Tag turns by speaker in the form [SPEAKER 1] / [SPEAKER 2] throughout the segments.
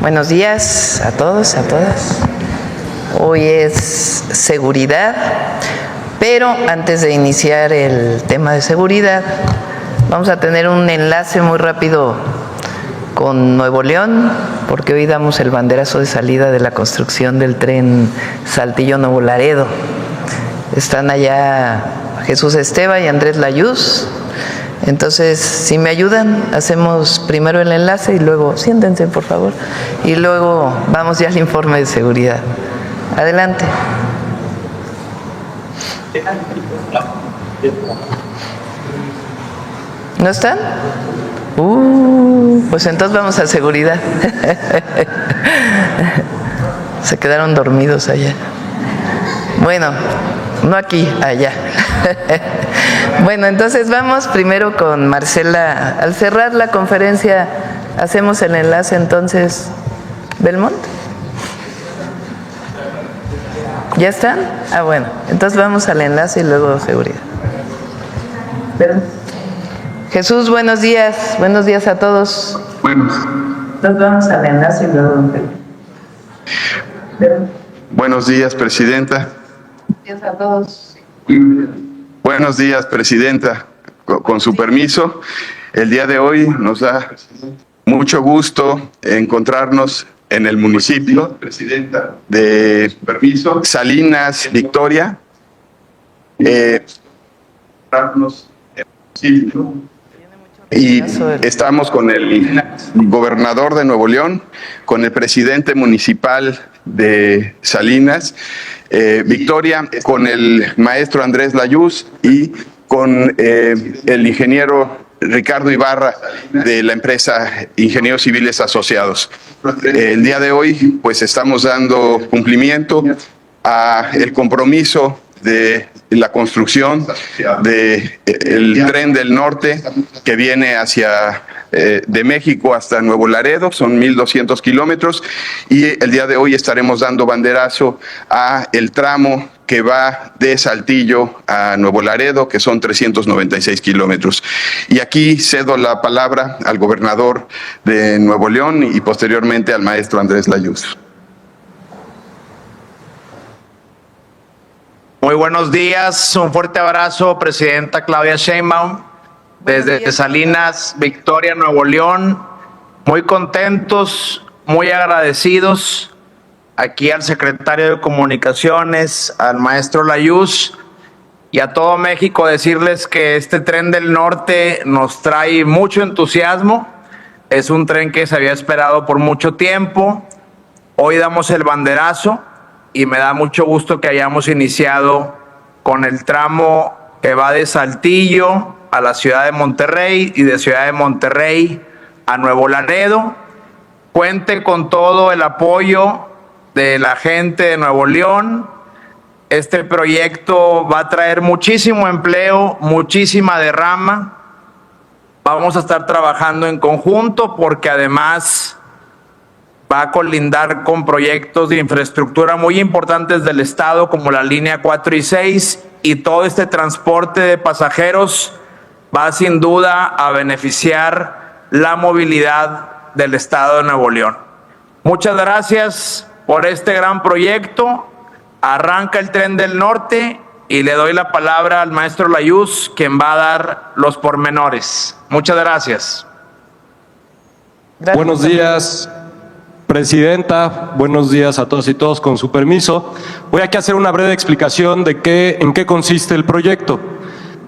[SPEAKER 1] Buenos días a todos, a todas. Hoy es seguridad, pero antes de iniciar el tema de seguridad, vamos a tener un enlace muy rápido con Nuevo León, porque hoy damos el banderazo de salida de la construcción del tren Saltillo-Nuevo Laredo. Están allá Jesús Esteva y Andrés Layuz. Entonces, si me ayudan, hacemos primero el enlace y luego, siéntense por favor, y luego vamos ya al informe de seguridad. Adelante. ¿No están? Pues entonces vamos a seguridad. Se quedaron dormidos allá. Bueno, no aquí, allá. Bueno, entonces vamos primero con Marcela. Al cerrar la conferencia, hacemos el enlace entonces. ¿Belmont? ¿Ya están? Ah, bueno. Entonces vamos al enlace y luego seguridad. Jesús, buenos días. Buenos días a todos.
[SPEAKER 2] Buenos.
[SPEAKER 1] Entonces vamos al enlace y luego.
[SPEAKER 2] Buenos días, Presidenta.
[SPEAKER 1] Buenos días a todos.
[SPEAKER 2] Buenos días, Presidenta. Con su permiso, el día de hoy nos da mucho gusto encontrarnos en el municipio de Salinas, Victoria. Y estamos con el gobernador de Nuevo León, con el presidente municipal de Salinas, Victoria, con el maestro Andrés Layuz y con el ingeniero Ricardo Ibarra de la empresa Ingenieros Civiles Asociados. El día de hoy, pues estamos dando cumplimiento a el compromiso de la construcción del tren del norte que viene hacia de México hasta Nuevo Laredo, son 1,200 kilómetros, y el día de hoy estaremos dando banderazo a el tramo que va de Saltillo a Nuevo Laredo, que son 396 kilómetros. Y aquí cedo la palabra al gobernador de Nuevo León y posteriormente al maestro Andrés Layuz.
[SPEAKER 3] Muy buenos días, un fuerte abrazo, Presidenta Claudia Sheinbaum, desde Salinas, Victoria, Nuevo León. Muy contentos, muy agradecidos. Aquí al secretario de Comunicaciones, al maestro Layuz y a todo México decirles que este tren del norte nos trae mucho entusiasmo. Es un tren que se había esperado por mucho tiempo. Hoy damos el banderazo. Y me da mucho gusto que hayamos iniciado con el tramo que va de Saltillo a la ciudad de Monterrey y de ciudad de Monterrey a Nuevo Laredo. Cuente con todo el apoyo de la gente de Nuevo León. Este proyecto va a traer muchísimo empleo, muchísima derrama. Vamos a estar trabajando en conjunto porque además va a colindar con proyectos de infraestructura muy importantes del Estado, como la línea 4 y 6, y todo este transporte de pasajeros va sin duda a beneficiar la movilidad del Estado de Nuevo León. Muchas gracias por este gran proyecto. Arranca el tren del norte y le doy la palabra al maestro Layuz, quien va a dar los pormenores. Muchas gracias.
[SPEAKER 4] Buenos días, Presidenta, buenos días a todos y todos, con su permiso. Voy aquí a hacer una breve explicación de en qué consiste el proyecto.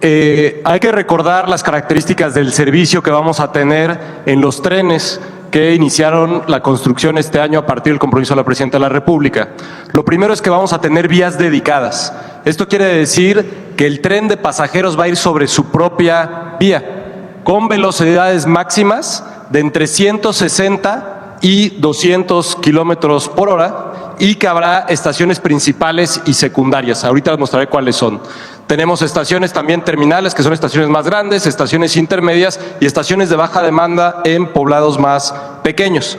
[SPEAKER 4] Hay que recordar las características del servicio que vamos a tener en los trenes que iniciaron la construcción este año a partir del compromiso de la Presidenta de la República. Lo primero es que vamos a tener vías dedicadas. Esto quiere decir que el tren de pasajeros va a ir sobre su propia vía, con velocidades máximas de entre 160 y 200 kilómetros por hora, y que habrá estaciones principales y secundarias. Ahorita les mostraré cuáles son. Tenemos estaciones también terminales, que son estaciones más grandes, estaciones intermedias y estaciones de baja demanda en poblados más pequeños.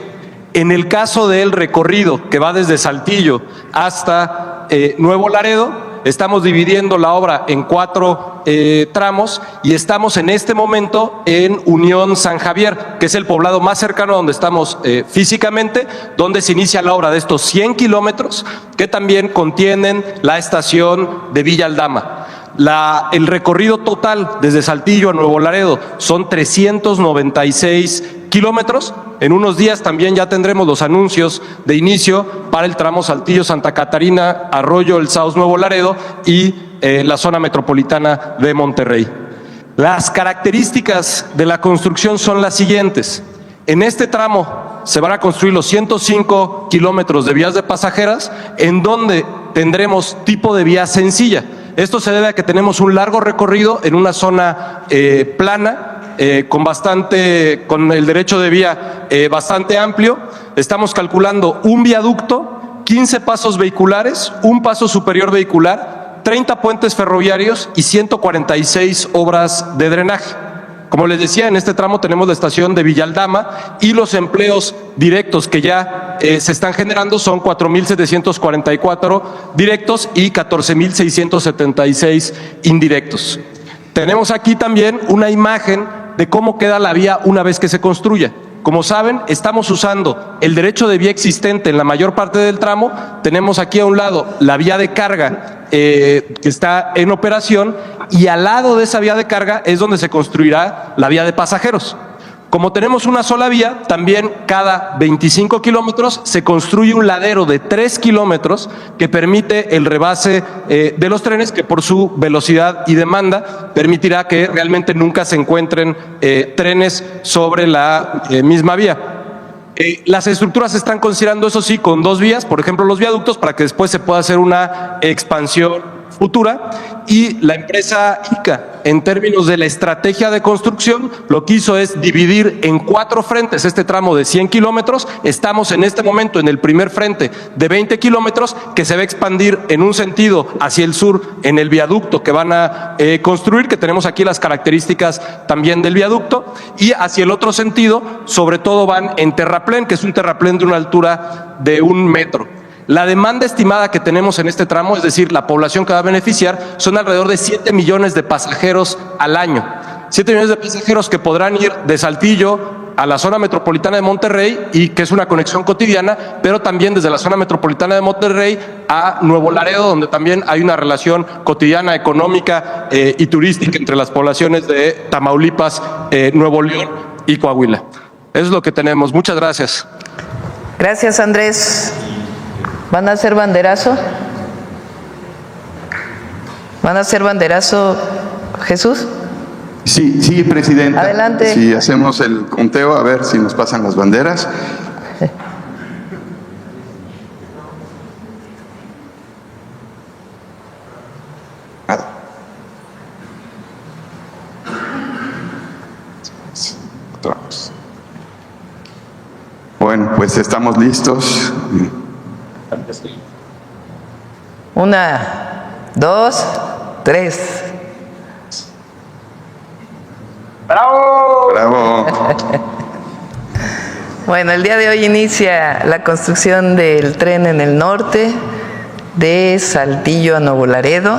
[SPEAKER 4] En el caso del recorrido que va desde Saltillo hasta Nuevo Laredo, estamos dividiendo la obra en 4 tramos y estamos en este momento en Unión San Javier, que es el poblado más cercano donde estamos físicamente, donde se inicia la obra de estos 100 kilómetros que también contienen la estación de Villa Aldama. El recorrido total desde Saltillo a Nuevo Laredo son 396 kilómetros. En unos días también ya tendremos los anuncios de inicio para el tramo Saltillo-Santa Catarina, Arroyo El Sauz, Nuevo Laredo y la zona metropolitana de Monterrey. Las características de la construcción son las siguientes. En este tramo se van a construir los 105 kilómetros de vías de pasajeras, en donde tendremos tipo de vía sencilla. Esto se debe a que tenemos un largo recorrido en una zona plana, con el derecho de vía bastante amplio. Estamos calculando un viaducto, 15 pasos vehiculares, un paso superior vehicular, 30 puentes ferroviarios y 146 obras de drenaje. Como les decía, en este tramo tenemos la estación de Villa Aldama y los empleos directos que ya se están generando son 4.744 directos y 14.676 indirectos. Tenemos aquí también una imagen de cómo queda la vía una vez que se construya. Como saben, estamos usando el derecho de vía existente en la mayor parte del tramo. Tenemos aquí a un lado la vía de carga que está en operación y al lado de esa vía de carga es donde se construirá la vía de pasajeros. Como tenemos una sola vía, también cada 25 kilómetros se construye un ladero de 3 kilómetros que permite el rebase de los trenes, que por su velocidad y demanda permitirá que realmente nunca se encuentren trenes sobre la misma vía. Las estructuras se están considerando, eso sí, con 2 vías, por ejemplo los viaductos, para que después se pueda hacer una expansión futura. Y la empresa ICA, en términos de la estrategia de construcción, lo que hizo es dividir en 4 frentes este tramo de 100 kilómetros. Estamos en este momento en el primer frente de 20 kilómetros, que se va a expandir en un sentido hacia el sur en el viaducto que van a construir, que tenemos aquí las características también del viaducto, y hacia el otro sentido, sobre todo van en terraplén, que es un terraplén de una altura de 1 metro. La demanda estimada que tenemos en este tramo, es decir, la población que va a beneficiar, son alrededor de 7 millones de pasajeros al año. 7 millones de pasajeros que podrán ir de Saltillo a la zona metropolitana de Monterrey, y que es una conexión cotidiana, pero también desde la zona metropolitana de Monterrey a Nuevo Laredo, donde también hay una relación cotidiana, económica y turística entre las poblaciones de Tamaulipas, Nuevo León y Coahuila. Eso es lo que tenemos. Muchas gracias.
[SPEAKER 1] Gracias, Andrés. ¿Van a hacer banderazo? ¿Van a hacer banderazo, Jesús?
[SPEAKER 2] Sí, presidenta.
[SPEAKER 1] Adelante.
[SPEAKER 2] Si hacemos el conteo, a ver si nos pasan las banderas. Bueno, pues estamos listos.
[SPEAKER 1] 1, 2, 3.
[SPEAKER 3] ¡Bravo!
[SPEAKER 2] Bravo.
[SPEAKER 1] Bueno, el día de hoy inicia la construcción del tren en el norte, de Saltillo a Nuevo Laredo.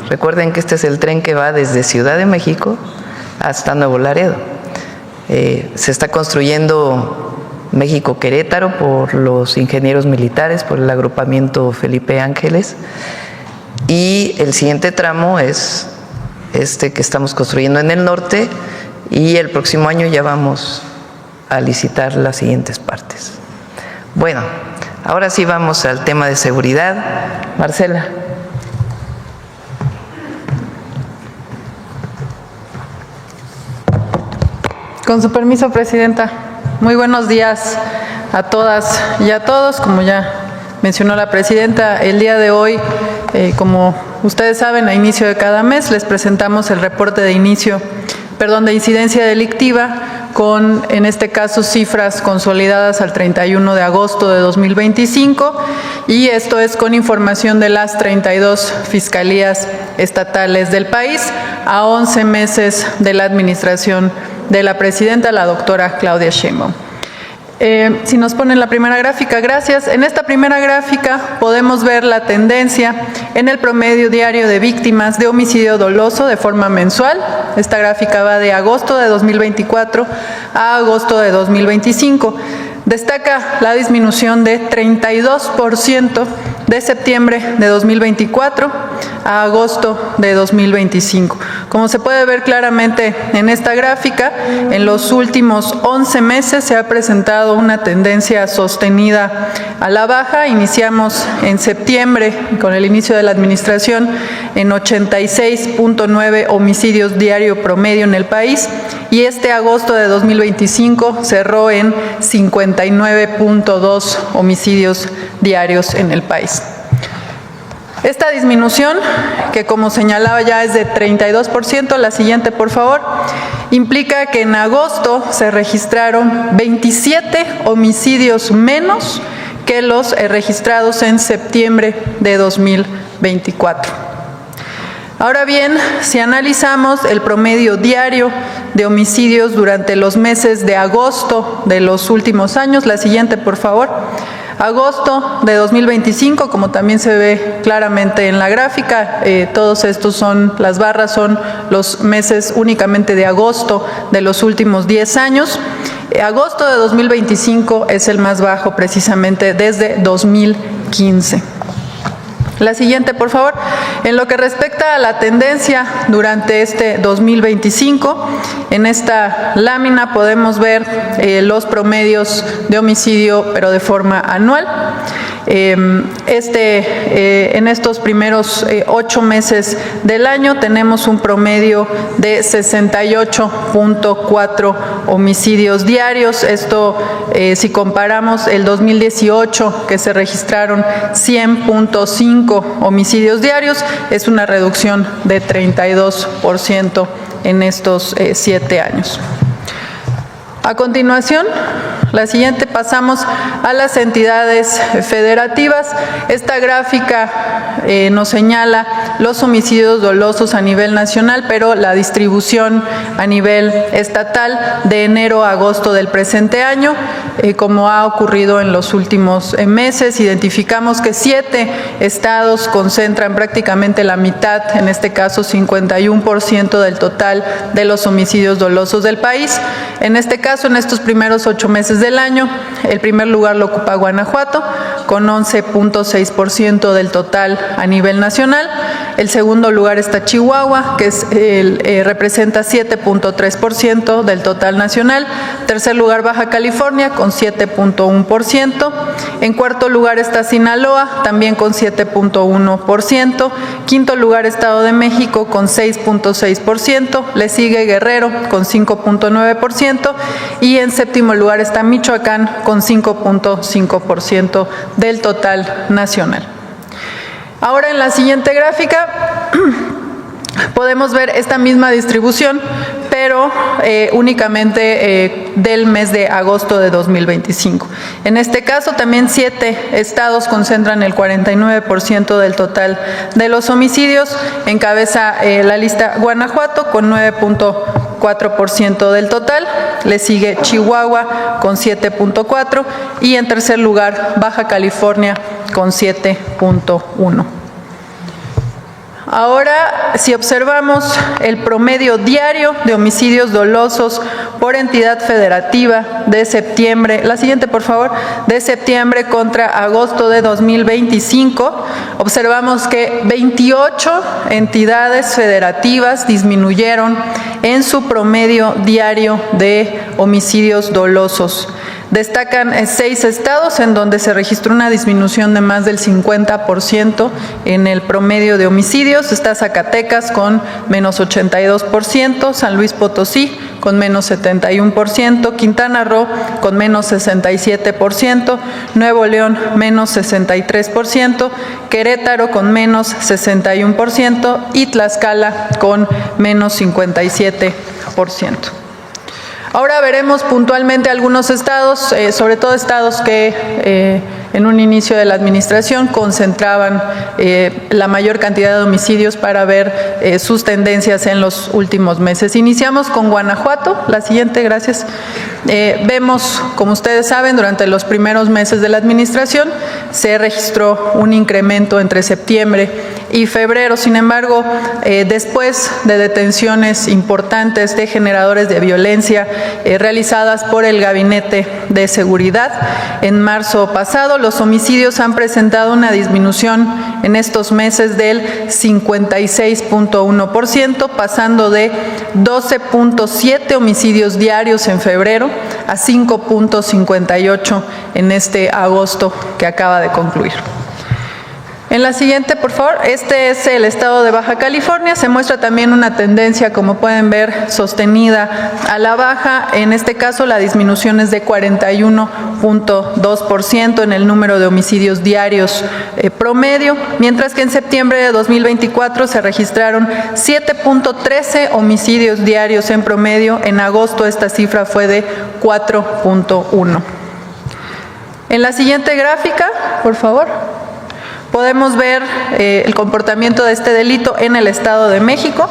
[SPEAKER 1] Recuerden que este es el tren que va desde Ciudad de México hasta Nuevo Laredo. Se está construyendo México-Querétaro por los ingenieros militares, por el agrupamiento Felipe Ángeles, y el siguiente tramo es este que estamos construyendo en el norte, y el próximo año ya vamos a licitar las siguientes partes. Bueno, ahora sí vamos al tema de seguridad. Marcela.
[SPEAKER 5] Con su permiso, presidenta. Muy buenos días a todas y a todos. Como ya mencionó la presidenta, el día de hoy, como ustedes saben, a inicio de cada mes les presentamos el reporte de incidencia delictiva con, en este caso, cifras consolidadas al 31 de agosto de 2025, y esto es con información de las 32 fiscalías estatales del país a 11 meses de la administración de la presidenta, la doctora Claudia Sheinbaum. Si nos ponen la primera gráfica, gracias. En esta primera gráfica podemos ver la tendencia en el promedio diario de víctimas de homicidio doloso de forma mensual. Esta gráfica va de agosto de 2024 a agosto de 2025. Destaca la disminución de 32% de septiembre de 2024 a agosto de 2025. Como se puede ver claramente en esta gráfica, en los últimos 11 meses se ha presentado una tendencia sostenida a la baja. Iniciamos en septiembre, con el inicio de la administración, en 86.9 homicidios diario promedio en el país, y este agosto de 2025 cerró en 59.2 homicidios diarios en el país. Esta disminución, que como señalaba ya es de 32%, la siguiente por favor, implica que en agosto se registraron 27 homicidios menos que los registrados en septiembre de 2024. Ahora bien, si analizamos el promedio diario de homicidios durante los meses de agosto de los últimos años, la siguiente por favor, agosto de 2025, como también se ve claramente en la gráfica, todos estos son, las barras son los meses únicamente de agosto de los últimos 10 años. Agosto de 2025 es el más bajo precisamente desde 2015. La siguiente, por favor. En lo que respecta a la tendencia durante este 2025, en esta lámina podemos ver los promedios de homicidio, pero de forma anual. En estos primeros 8 meses del año tenemos un promedio de 68.4 homicidios diarios. Esto, si comparamos el 2018, que se registraron 100.5 homicidios diarios, es una reducción de 32% en estos 7 años. A continuación, la siguiente, pasamos a las entidades federativas. Esta gráfica nos señala los homicidios dolosos a nivel nacional, pero la distribución a nivel estatal de enero a agosto del presente año. Como ha ocurrido en los últimos meses, identificamos que 7 estados concentran prácticamente la mitad, en este caso 51% del total de los homicidios dolosos del país. En este caso, en estos primeros 8 meses del año, el primer lugar lo ocupa Guanajuato, con 11.6% del total a nivel nacional. El segundo lugar está Chihuahua, que representa 7.3% del total nacional. Tercer lugar, Baja California, con 7.1%. En cuarto lugar está Sinaloa, también con 7.1%. Quinto lugar, Estado de México, con 6.6%. Le sigue Guerrero, con 5.9%. Y en séptimo lugar está Michoacán, con 5.5% del total nacional. Ahora, en la siguiente gráfica podemos ver esta misma distribución, pero únicamente del mes de agosto de 2025. En este caso, también 7 estados concentran el 49% del total de los homicidios. Encabeza la lista Guanajuato con 9.4% del total. Le sigue Chihuahua con 7.4% y en tercer lugar Baja California con 7.1%. Ahora, si observamos el promedio diario de homicidios dolosos por entidad federativa de septiembre, la siguiente por favor, de septiembre contra agosto de 2025, observamos que 28 entidades federativas disminuyeron en su promedio diario de homicidios dolosos. Destacan 6 estados en donde se registró una disminución de más del 50% en el promedio de homicidios. Está Zacatecas con menos 82%, San Luis Potosí con menos 71%, Quintana Roo con menos 67%, Nuevo León menos 63%, Querétaro con menos 61% y Tlaxcala con menos 57%. Ahora veremos puntualmente algunos estados, sobre todo estados que en un inicio de la administración concentraban la mayor cantidad de homicidios para ver sus tendencias en los últimos meses. Iniciamos con Guanajuato. La siguiente, gracias. Vemos, como ustedes saben, durante los primeros meses de la administración se registró un incremento entre septiembre y febrero. Sin embargo, después de detenciones importantes de generadores de violencia realizadas por el Gabinete de Seguridad, en marzo pasado, los homicidios han presentado una disminución en estos meses del 56.1%, pasando de 12.7 homicidios diarios en febrero a 5.58 en este agosto que acaba de concluir. En la siguiente, por favor, este es el estado de Baja California. Se muestra también una tendencia, como pueden ver, sostenida a la baja. En este caso, la disminución es de 41.2% en el número de homicidios diarios promedio, mientras que en septiembre de 2024 se registraron 7.13 homicidios diarios en promedio. En agosto esta cifra fue de 4.1. En la siguiente gráfica, por favor, podemos ver el comportamiento de este delito en el Estado de México.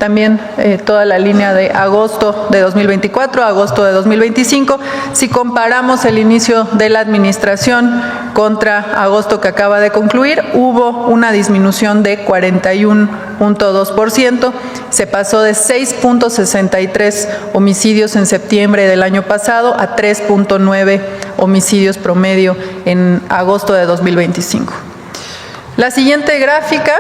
[SPEAKER 5] También toda la línea de agosto de 2024 a agosto de 2025. Si comparamos el inicio de la administración contra agosto que acaba de concluir, hubo una disminución de 41.2%. Se pasó de 6.63 homicidios en septiembre del año pasado a 3.9 homicidios promedio en agosto de 2025. La siguiente gráfica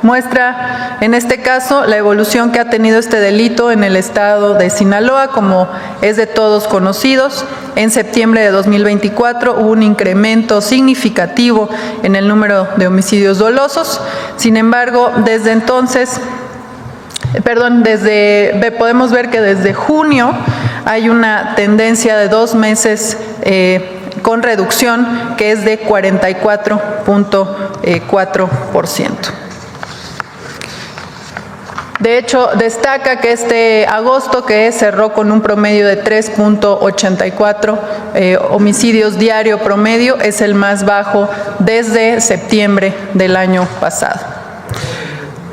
[SPEAKER 5] muestra, en este caso, la evolución que ha tenido este delito en el estado de Sinaloa, como es de todos conocidos. En septiembre de 2024 hubo un incremento significativo en el número de homicidios dolosos. Sin embargo, desde entonces, podemos ver que desde junio hay una tendencia de 2 meses con reducción que es de 44.4%. De hecho, destaca que este agosto, que cerró con un promedio de 3.84 homicidios diario promedio, es el más bajo desde septiembre del año pasado.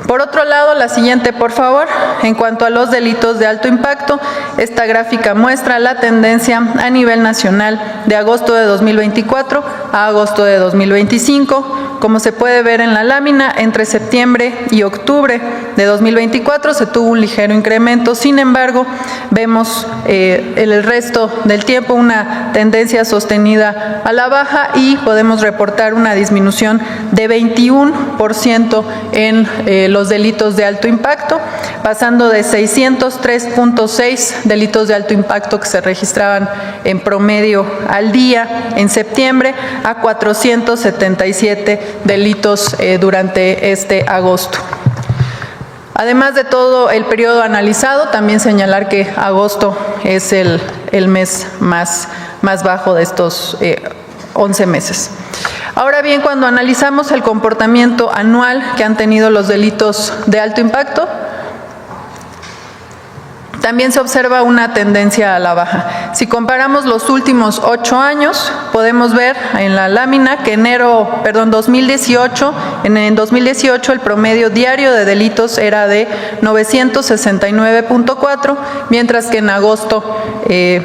[SPEAKER 5] Por otro lado, la siguiente, por favor. En cuanto a los delitos de alto impacto, esta gráfica muestra la tendencia a nivel nacional de agosto de 2024 a agosto de 2025. Como se puede ver en la lámina, entre septiembre y octubre de 2024 se tuvo un ligero incremento. Sin embargo, vemos en el resto del tiempo una tendencia sostenida a la baja y podemos reportar una disminución de 21% en los delitos de alto impacto, pasando de 603.6 delitos de alto impacto que se registraban en promedio al día en septiembre a 477 delitos durante este agosto. Además de todo el periodo analizado, también señalar que agosto es el mes más bajo de estos 11 meses. Ahora bien, cuando analizamos el comportamiento anual que han tenido los delitos de alto impacto, también se observa una tendencia a la baja. Si comparamos los últimos 8 años, podemos ver en la lámina que en 2018 el promedio diario de delitos era de 969.4, mientras que en agosto de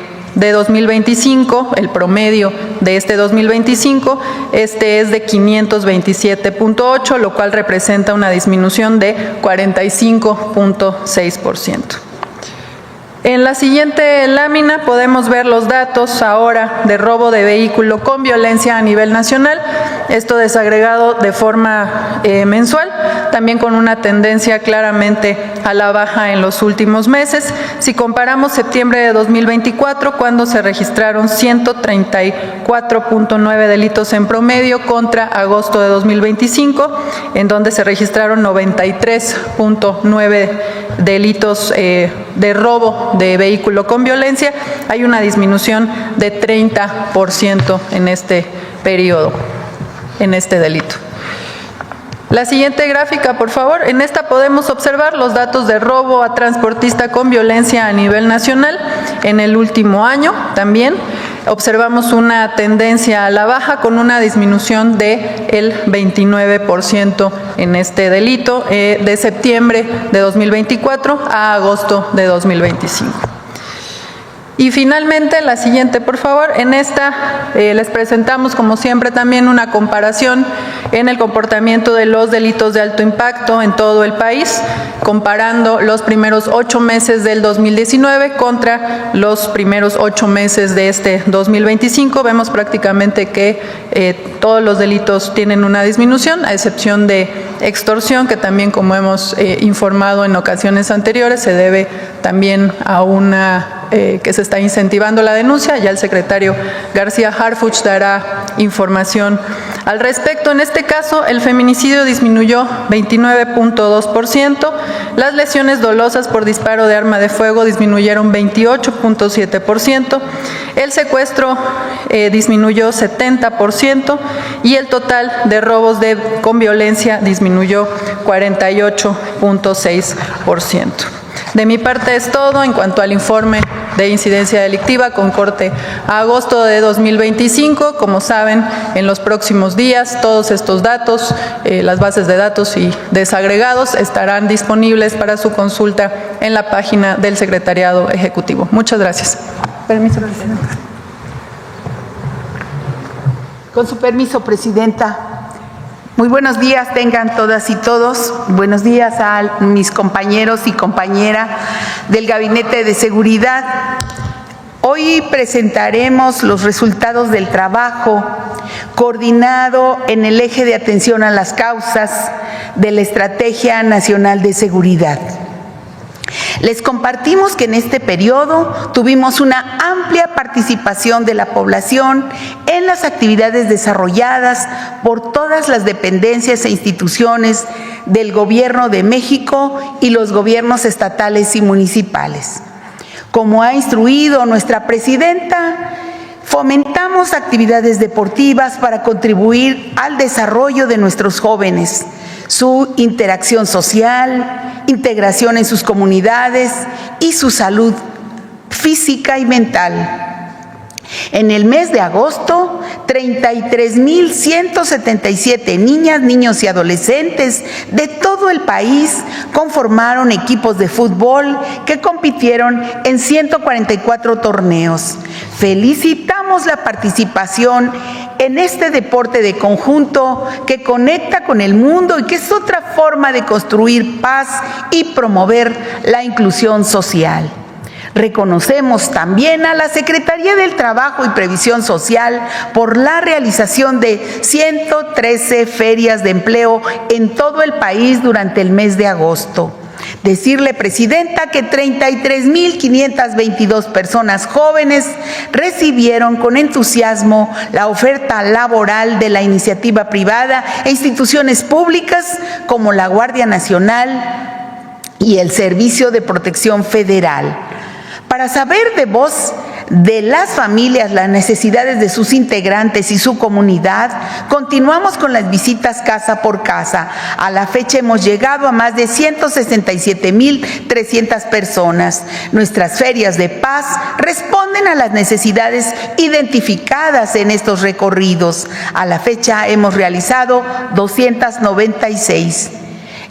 [SPEAKER 5] 2025, el promedio de este 2025, es de 527.8, lo cual representa una disminución de 45.6%. En la siguiente lámina podemos ver los datos ahora de robo de vehículo con violencia a nivel nacional, esto desagregado de forma mensual, también con una tendencia claramente a la baja en los últimos meses. Si comparamos septiembre de 2024, cuando se registraron 134.9 delitos en promedio, contra agosto de 2025, en donde se registraron 93.9 delitos de robo de vehículo con violencia, hay una disminución de 30% en este periodo, en este delito. La siguiente gráfica, por favor. En esta podemos observar los datos de robo a transportista con violencia a nivel nacional en el último año también. Observamos una tendencia a la baja con una disminución del 29% en este delito de septiembre de 2024 a agosto de 2025. Y finalmente, la siguiente, por favor. En esta les presentamos, como siempre, también una comparación en el comportamiento de los delitos de alto impacto en todo el país, comparando los primeros 8 meses del 2019 contra los primeros 8 meses de este 2025. Vemos prácticamente que todos los delitos tienen una disminución, a excepción de extorsión, que también, como hemos informado en ocasiones anteriores, se debe también a una que se está incentivando la denuncia. Ya el secretario García Harfuch dará información al respecto. En este caso, el feminicidio disminuyó 29.2%, las lesiones dolosas por disparo de arma de fuego disminuyeron 28.7%, el secuestro disminuyó 70% y el total de robos con violencia disminuyó 48.6%. De mi parte es todo en cuanto al informe de incidencia delictiva con corte a agosto de 2025. Como saben, en los próximos días todos estos datos, las bases de datos y desagregados estarán disponibles para su consulta en la página del Secretariado Ejecutivo. Muchas gracias. Permiso, Presidenta.
[SPEAKER 6] Con su permiso, Presidenta. Muy buenos días tengan todas y todos. Buenos días a mis compañeros y compañeras del Gabinete de Seguridad. Hoy presentaremos los resultados del trabajo coordinado en el eje de atención a las causas de la Estrategia Nacional de Seguridad. Les compartimos que en este periodo tuvimos una amplia participación de la población en las actividades desarrolladas por todas las dependencias e instituciones del Gobierno de México y los gobiernos estatales y municipales. Como ha instruido nuestra presidenta, fomentamos actividades deportivas para contribuir al desarrollo de nuestros jóvenes, su interacción social, integración en sus comunidades y su salud física y mental. En el mes de agosto, 33,177 niñas, niños y adolescentes de todo el país conformaron equipos de fútbol que compitieron en 144 torneos. Felicitamos la participación en este deporte de conjunto que conecta con el mundo y que es otra forma de construir paz y promover la inclusión social. Reconocemos también a la Secretaría del Trabajo y Previsión Social por la realización de 113 ferias de empleo en todo el país durante el mes de agosto. Decirle, Presidenta, que 33,522 personas jóvenes recibieron con entusiasmo la oferta laboral de la iniciativa privada e instituciones públicas como la Guardia Nacional y el Servicio de Protección Federal. Para saber de voz de las familias las necesidades de sus integrantes y su comunidad, continuamos con las visitas casa por casa. A la fecha hemos llegado a más de 167,300 personas. Nuestras ferias de paz responden a las necesidades identificadas en estos recorridos. A la fecha hemos realizado 296.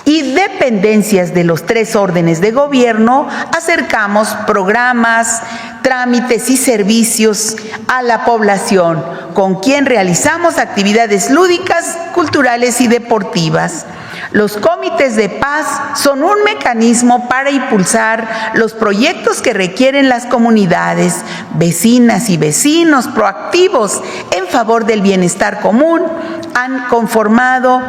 [SPEAKER 6] Y dependencias de los 3 órdenes de gobierno, acercamos programas, trámites y servicios a la población, con quien realizamos actividades lúdicas, culturales y deportivas. Los comités de paz son un mecanismo para impulsar los proyectos que requieren las comunidades, vecinas y vecinos proactivos en favor del bienestar común. Han conformado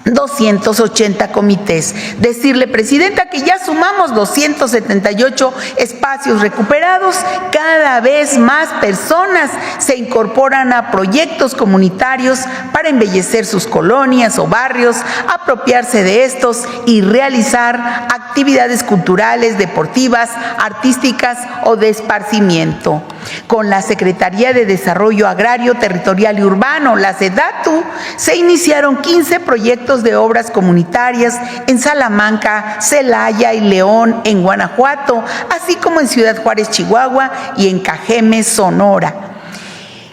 [SPEAKER 6] 280 comités. Decirle, Presidenta, que ya sumamos 278 espacios recuperados. Cada vez más personas se incorporan a proyectos comunitarios para embellecer sus colonias o barrios, apropiarse de estos y realizar actividades culturales, deportivas, artísticas o de esparcimiento. Con la Secretaría de Desarrollo Agrario, Territorial y Urbano, la SEDATU, se iniciaron 15 proyectos de obras comunitarias en Salamanca, Celaya y León, en Guanajuato, así como en Ciudad Juárez, Chihuahua, y en Cajeme, Sonora.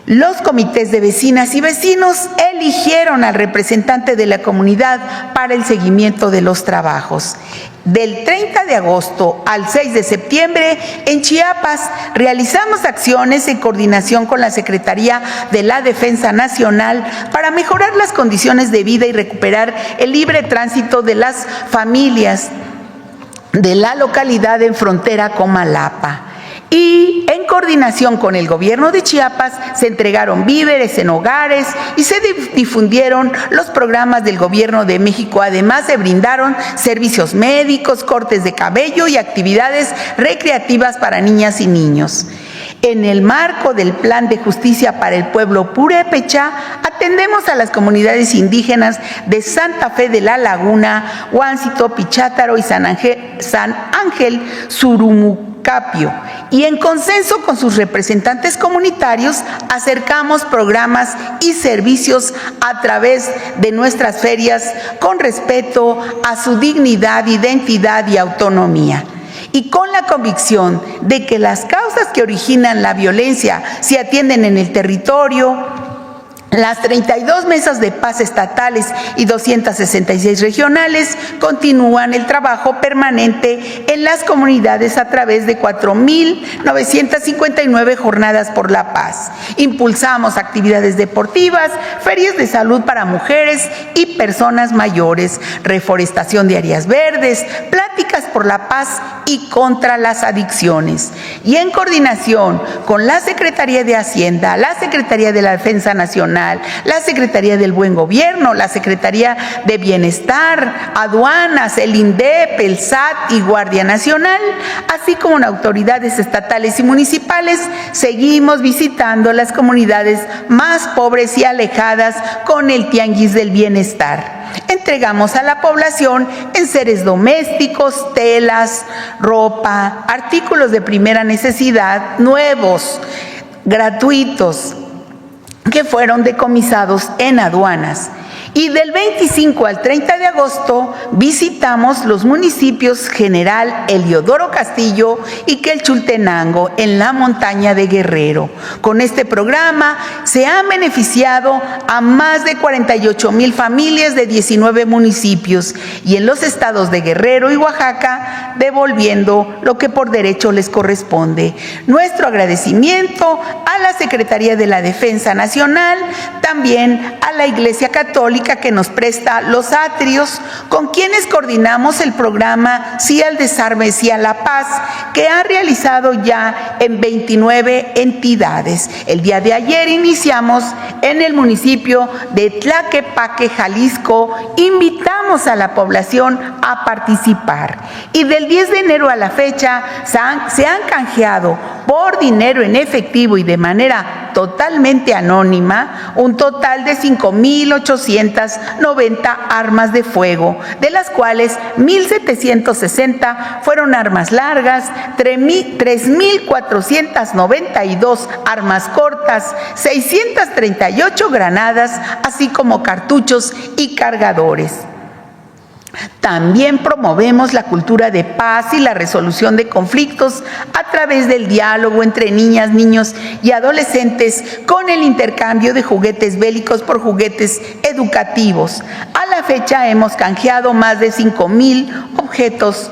[SPEAKER 6] Los comités de vecinas y vecinos eligieron al representante de la comunidad para el seguimiento de los trabajos. Del 30 de agosto al 6 de septiembre, en Chiapas, realizamos acciones en coordinación con la Secretaría de la Defensa Nacional para mejorar las condiciones de vida y recuperar el libre tránsito de las familias de la localidad en frontera con Malapa. Y en coordinación con el gobierno de Chiapas se entregaron víveres en hogares y se difundieron los programas del gobierno de México. Además, se brindaron servicios médicos, cortes de cabello y actividades recreativas para niñas y niños. En el marco del Plan de Justicia para el Pueblo Purépecha, atendemos a las comunidades indígenas de Santa Fe de la Laguna, Huáncito, Pichátaro y San Ángel Surumucapio. Y en consenso con sus representantes comunitarios, acercamos programas y servicios a través de nuestras ferias con respeto a su dignidad, identidad y autonomía. Y con la convicción de que las causas que originan la violencia se atienden en el territorio, las 32 mesas de paz estatales y 266 regionales continúan el trabajo permanente en las comunidades a través de 4.959 jornadas por la paz. Impulsamos actividades deportivas, ferias de salud para mujeres y personas mayores, reforestación de áreas verdes, pláticas por la paz y contra las adicciones. Y en coordinación con la Secretaría de Hacienda, la Secretaría de la Defensa Nacional, la Secretaría del Buen Gobierno, la Secretaría de Bienestar, Aduanas, el INDEP, el SAT y Guardia Nacional, así como en autoridades estatales y municipales, seguimos visitando las comunidades más pobres y alejadas con el Tianguis del Bienestar. Entregamos a la población enseres domésticos, telas, ropa, artículos de primera necesidad, nuevos, gratuitos, que fueron decomisados en aduanas. Y del 25 al 30 de agosto visitamos los municipios General Eliodoro Castillo y Quelchultenango en la montaña de Guerrero. Con este programa se han beneficiado a más de 48,000 familias de 19 municipios y en los estados de Guerrero y Oaxaca, devolviendo lo que por derecho les corresponde. Nuestro agradecimiento a la Secretaría de la Defensa Nacional, también a la Iglesia Católica que nos presta los atrios, con quienes coordinamos el programa Sí al Desarme, Sí a la Paz, que ha realizado ya en 29 entidades. El día de ayer iniciamos en el municipio de Tlaquepaque, Jalisco. Invitamos a la población a participar. Y del 10 de enero a la fecha se han canjeado por dinero en efectivo y de manera totalmente anónima un total de 5,890 armas de fuego, de las cuales 1,760 fueron armas largas, 3,492 armas cortas, 638 granadas, así como cartuchos y cargadores. También promovemos la cultura de paz y la resolución de conflictos a través del diálogo entre niñas, niños y adolescentes con el intercambio de juguetes bélicos por juguetes educativos. A la fecha hemos canjeado más de 5,000 objetos.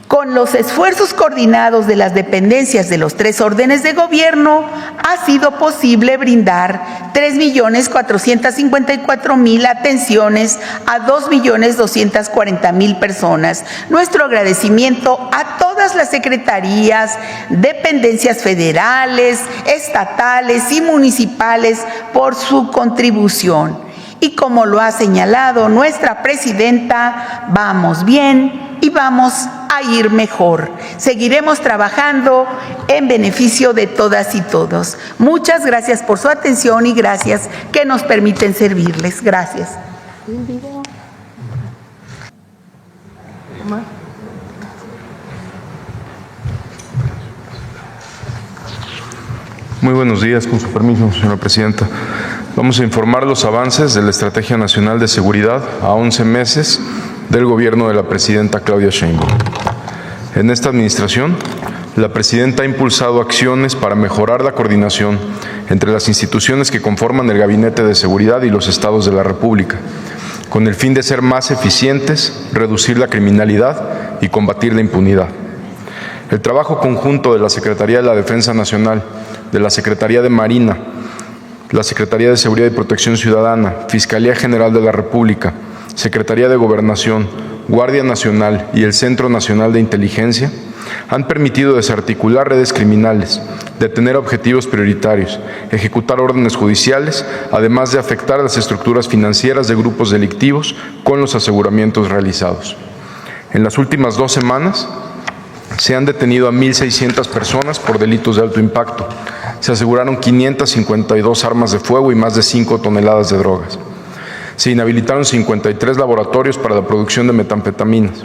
[SPEAKER 6] Con los esfuerzos coordinados de las dependencias de los 3 órdenes de gobierno, ha sido posible brindar 3,454,000 atenciones a 2,240,000 personas. Nuestro agradecimiento a todas las secretarías, dependencias federales, estatales y municipales por su contribución. Y como lo ha señalado nuestra presidenta, vamos bien y vamos a ir mejor. Seguiremos trabajando en beneficio de todas y todos. Muchas gracias por su atención y gracias que nos permiten servirles. Gracias.
[SPEAKER 7] Muy buenos días, con su permiso, señora presidenta. Vamos a informar los avances de la Estrategia Nacional de Seguridad a 11 meses del gobierno de la presidenta Claudia Sheinbaum. En esta administración, la presidenta ha impulsado acciones para mejorar la coordinación entre las instituciones que conforman el Gabinete de Seguridad y los estados de la República, con el fin de ser más eficientes, reducir la criminalidad y combatir la impunidad. El trabajo conjunto de la Secretaría de la Defensa Nacional, de la Secretaría de Marina, la Secretaría de Seguridad y Protección Ciudadana, Fiscalía General de la República, Secretaría de Gobernación, Guardia Nacional y el Centro Nacional de Inteligencia han permitido desarticular redes criminales, detener objetivos prioritarios, ejecutar órdenes judiciales, además de afectar a las estructuras financieras de grupos delictivos con los aseguramientos realizados. En las últimas 2 semanas, se han detenido a 1,600 personas por delitos de alto impacto. Se aseguraron 552 armas de fuego y más de 5 toneladas de drogas. Se inhabilitaron 53 laboratorios para la producción de metanfetaminas.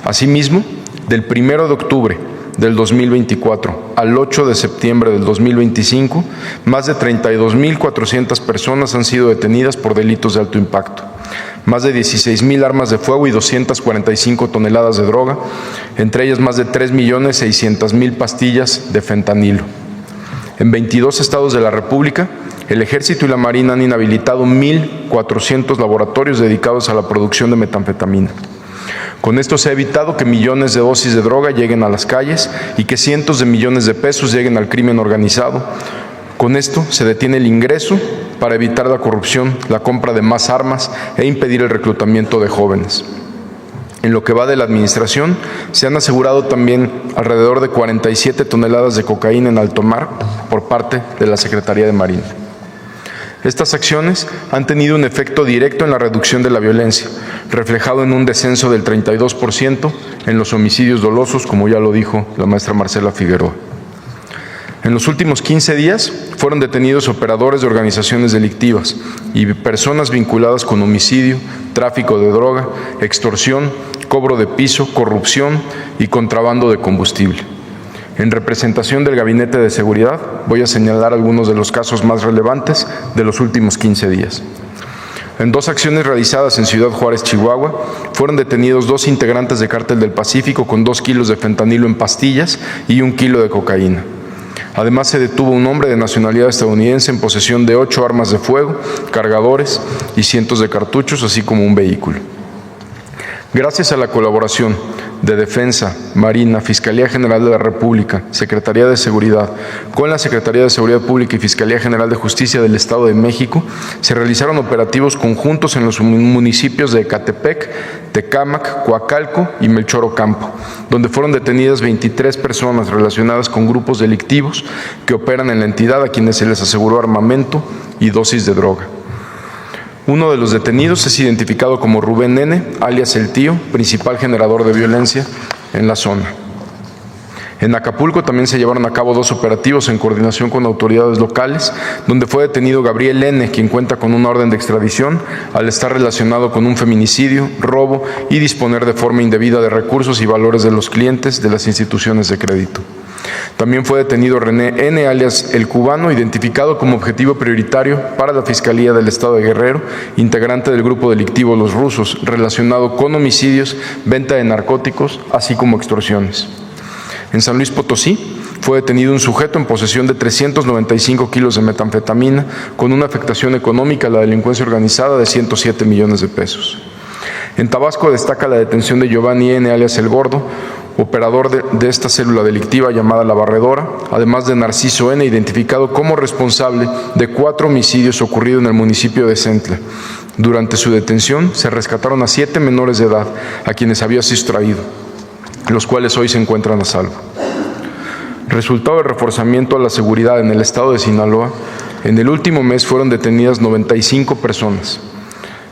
[SPEAKER 7] Asimismo, del 1 de octubre del 2024 al 8 de septiembre del 2025, más de 32,400 personas han sido detenidas por delitos de alto impacto. Más de 16,000 armas de fuego y 245 toneladas de droga, entre ellas más de 3,600,000 pastillas de fentanilo. En 22 estados de la República, el Ejército y la Marina han inhabilitado 1,400 laboratorios dedicados a la producción de metanfetamina. Con esto se ha evitado que millones de dosis de droga lleguen a las calles y que cientos de millones de pesos lleguen al crimen organizado. Con esto se detiene el ingreso para evitar la corrupción, la compra de más armas e impedir el reclutamiento de jóvenes. En lo que va de la administración, se han asegurado también alrededor de 47 toneladas de cocaína en alto mar por parte de la Secretaría de Marina. Estas acciones han tenido un efecto directo en la reducción de la violencia, reflejado en un descenso del 32% en los homicidios dolosos, como ya lo dijo la maestra Marcela Figueroa. En los últimos 15 días fueron detenidos operadores de organizaciones delictivas y personas vinculadas con homicidio, tráfico de droga, extorsión, cobro de piso, corrupción y contrabando de combustible. En representación del Gabinete de Seguridad, voy a señalar algunos de los casos más relevantes de los últimos 15 días. En 2 acciones realizadas en Ciudad Juárez, Chihuahua, fueron detenidos 2 integrantes de Cártel del Pacífico con 2 kilos de fentanilo en pastillas y 1 kilo de cocaína. Además, se detuvo un hombre de nacionalidad estadounidense en posesión de 8 armas de fuego, cargadores y cientos de cartuchos, así como un vehículo. Gracias a la colaboración de Defensa, Marina, Fiscalía General de la República, Secretaría de Seguridad, con la Secretaría de Seguridad Pública y Fiscalía General de Justicia del Estado de México, se realizaron operativos conjuntos en los municipios de Ecatepec, Tecámac, Coacalco y Melchor Ocampo, donde fueron detenidas 23 personas relacionadas con grupos delictivos que operan en la entidad a quienes se les aseguró armamento y dosis de droga. Uno de los detenidos es identificado como Rubén N., alias El Tío, principal generador de violencia en la zona. En Acapulco también se llevaron a cabo 2 operativos en coordinación con autoridades locales, donde fue detenido Gabriel N., quien cuenta con una orden de extradición al estar relacionado con un feminicidio, robo y disponer de forma indebida de recursos y valores de los clientes de las instituciones de crédito. También fue detenido René N., alias El Cubano, identificado como objetivo prioritario para la Fiscalía del Estado de Guerrero, integrante del grupo delictivo Los Rusos, relacionado con homicidios, venta de narcóticos, así como extorsiones. En San Luis Potosí fue detenido un sujeto en posesión de 395 kilos de metanfetamina, con una afectación económica a la delincuencia organizada de 107 millones de pesos. En Tabasco destaca la detención de Giovanni N., alias El Gordo, operador de esta célula delictiva llamada La Barredora, además de Narciso N., identificado como responsable de 4 homicidios ocurridos en el municipio de Centla. Durante su detención se rescataron a 7 menores de edad a quienes había sustraído, los cuales hoy se encuentran a salvo. Resultado del reforzamiento a la seguridad en el estado de Sinaloa, en el último mes fueron detenidas 95 personas,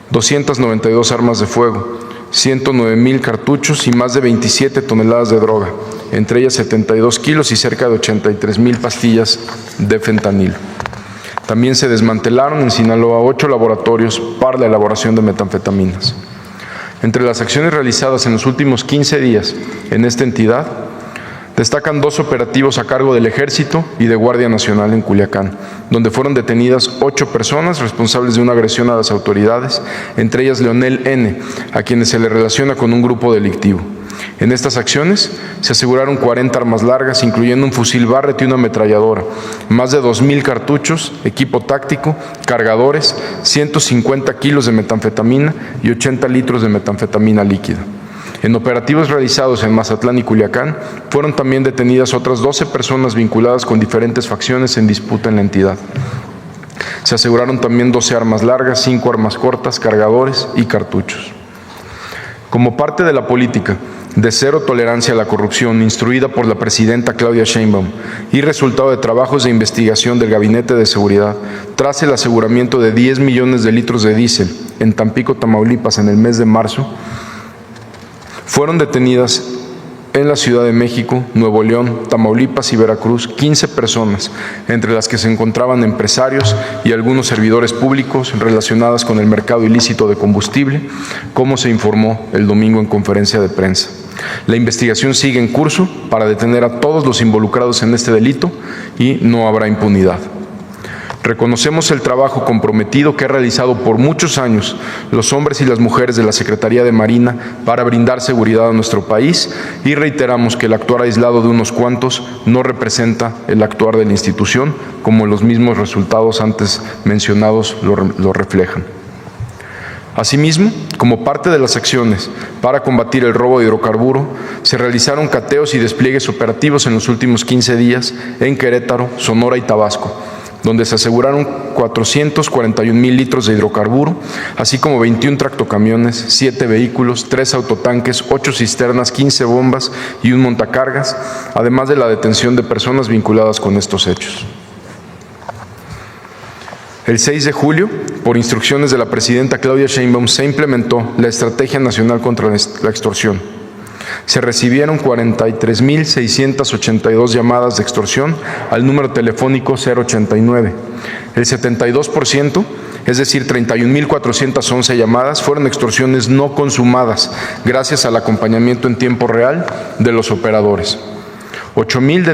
[SPEAKER 7] 292 armas de fuego, 109,000 cartuchos y más de 27 toneladas de droga, entre ellas 72 kilos y cerca de 83,000 pastillas de fentanilo. También se desmantelaron en Sinaloa 8 laboratorios para la elaboración de metanfetaminas. Entre las acciones realizadas en los últimos 15 días en esta entidad, Destacan 2 operativos a cargo del Ejército y de Guardia Nacional en Culiacán, donde fueron detenidas 8 personas responsables de una agresión a las autoridades, entre ellas Leonel N., a quienes se le relaciona con un grupo delictivo. En estas acciones se aseguraron 40 armas largas, incluyendo un fusil Barrett y una ametralladora, más de 2,000 cartuchos, equipo táctico, cargadores, 150 kilos de metanfetamina y 80 litros de metanfetamina líquida. En operativos realizados en Mazatlán y Culiacán, fueron también detenidas otras 12 personas vinculadas con diferentes facciones en disputa en la entidad. Se aseguraron también 12 armas largas, 5 armas cortas, cargadores y cartuchos. Como parte de la política de cero tolerancia a la corrupción instruida por la presidenta Claudia Sheinbaum y resultado de trabajos de investigación del Gabinete de Seguridad, tras el aseguramiento de 10 millones de litros de diésel en Tampico, Tamaulipas, en el mes de marzo, fueron detenidas en la Ciudad de México, Nuevo León, Tamaulipas y Veracruz 15 personas, entre las que se encontraban empresarios y algunos servidores públicos relacionadas con el mercado ilícito de combustible, como se informó el domingo en conferencia de prensa. La investigación sigue en curso para detener a todos los involucrados en este delito y no habrá impunidad. Reconocemos el trabajo comprometido que ha realizado por muchos años los hombres y las mujeres de la Secretaría de Marina para brindar seguridad a nuestro país y reiteramos que el actuar aislado de unos cuantos no representa el actuar de la institución, como los mismos resultados antes mencionados lo reflejan. Asimismo, como parte de las acciones para combatir el robo de hidrocarburo, se realizaron cateos y despliegues operativos en los últimos 15 días en Querétaro, Sonora y Tabasco, donde se aseguraron 441,000 litros de hidrocarburo, así como 21 tractocamiones, 7 vehículos, 3 autotanques, 8 cisternas, 15 bombas y un montacargas, además de la detención de personas vinculadas con estos hechos. El 6 de julio, por instrucciones de la presidenta Claudia Sheinbaum, se implementó la Estrategia Nacional contra la Extorsión. Se recibieron 43,682 llamadas de extorsión al número telefónico 089. El 72%, es decir, 31,411 llamadas, fueron extorsiones no consumadas, gracias al acompañamiento en tiempo real de los operadores. 8,000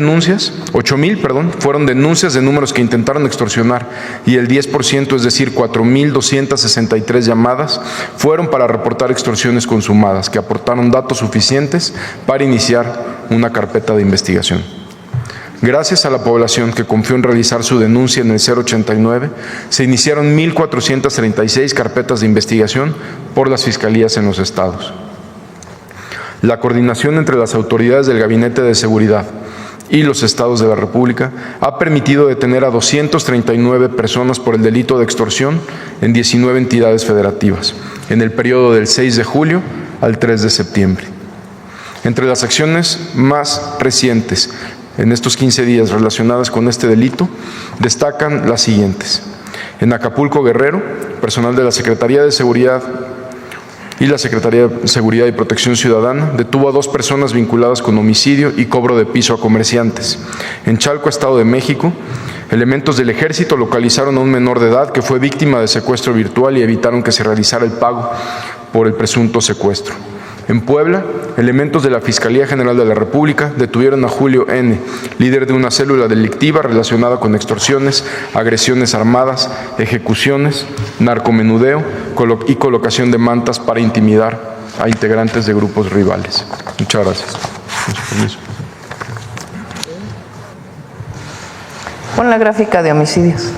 [SPEAKER 7] fueron denuncias de números que intentaron extorsionar y el 10%, es decir, 4,263 llamadas, fueron para reportar extorsiones consumadas, que aportaron datos suficientes para iniciar una carpeta de investigación. Gracias a la población que confió en realizar su denuncia en el 089, se iniciaron 1,436 carpetas de investigación por las fiscalías en los estados. La coordinación entre las autoridades del Gabinete de Seguridad y los estados de la República ha permitido detener a 239 personas por el delito de extorsión en 19 entidades federativas, en el periodo del 6 de julio al 3 de septiembre. Entre las acciones más recientes en estos 15 días relacionadas con este delito, destacan las siguientes. En Acapulco, Guerrero, personal de la Secretaría de Seguridad y la Secretaría de Seguridad y Protección Ciudadana detuvo a 2 personas vinculadas con homicidio y cobro de piso a comerciantes. En Chalco, Estado de México, elementos del Ejército localizaron a un menor de edad que fue víctima de secuestro virtual y evitaron que se realizara el pago por el presunto secuestro. En Puebla, elementos de la Fiscalía General de la República detuvieron a Julio N., líder de una célula delictiva relacionada con extorsiones, agresiones armadas, ejecuciones, narcomenudeo y colocación de mantas para intimidar a integrantes de grupos rivales. Muchas gracias. Con su permiso.
[SPEAKER 1] Pon la gráfica de homicidios.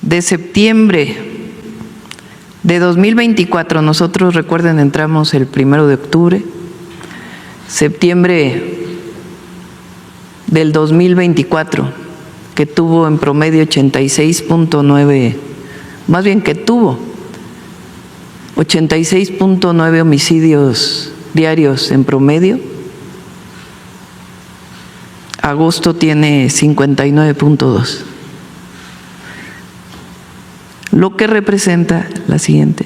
[SPEAKER 1] De septiembre de 2024, nosotros, recuerden, entramos el 1 de octubre, septiembre del 2024, que tuvo en promedio 86,9, más bien que tuvo 86,9 homicidios diarios en promedio. Agosto tiene 59,2. Lo que representa la siguiente: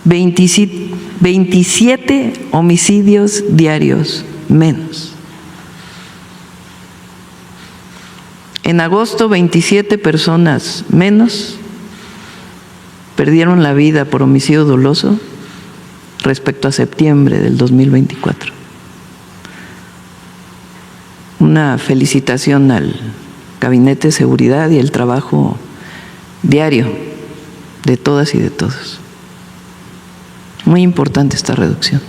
[SPEAKER 1] 27 homicidios diarios menos. En agosto, 27 personas menos perdieron la vida por homicidio doloso respecto a septiembre del 2024. Una felicitación al Gabinete de Seguridad y el trabajo diario de todas y de todos. Muy importante esta reducción.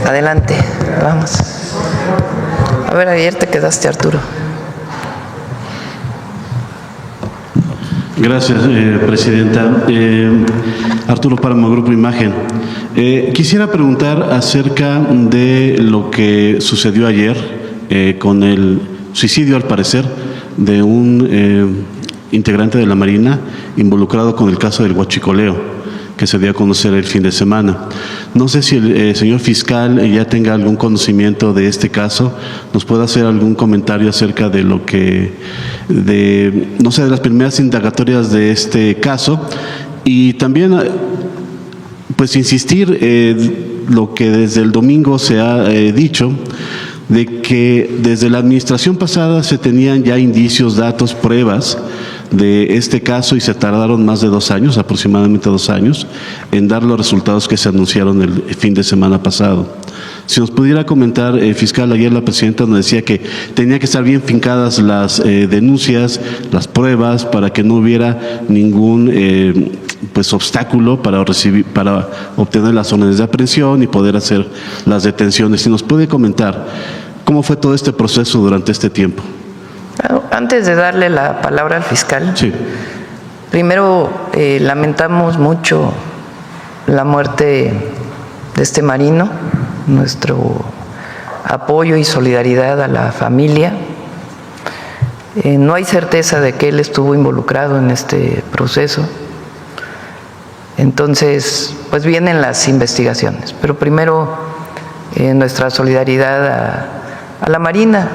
[SPEAKER 1] Adelante, vamos. A ver, ayer te quedaste, Arturo.
[SPEAKER 8] Gracias, presidenta. Arturo Páramo, Grupo Imagen. Quisiera preguntar acerca de lo que sucedió ayer con el suicidio, al parecer, de un integrante de la Marina involucrado con el caso del huachicoleo que se dio a conocer el fin de semana. No sé si el señor fiscal ya tenga algún conocimiento de este caso, nos puede hacer algún comentario acerca de lo que, no sé, de las primeras indagatorias de este caso, y también, pues, insistir lo que desde el domingo se ha dicho, de que desde la administración pasada se tenían ya indicios, datos, pruebas de este caso y se tardaron más de 2 años, aproximadamente 2 años, en dar los resultados que se anunciaron el fin de semana pasado. Si nos pudiera comentar, fiscal, ayer la presidenta nos decía que tenía que estar bien fincadas las denuncias, las pruebas, para que no hubiera ningún pues obstáculo para obtener las órdenes de aprehensión y poder hacer las detenciones. Si nos puede comentar cómo fue todo este proceso durante este tiempo.
[SPEAKER 1] Antes de darle la palabra al fiscal,
[SPEAKER 8] Sí.
[SPEAKER 1] Primero lamentamos mucho la muerte de este marino, nuestro apoyo y solidaridad a la familia. No hay certeza de que él estuvo involucrado en este proceso. Entonces, pues vienen las investigaciones, pero primero nuestra solidaridad a la Marina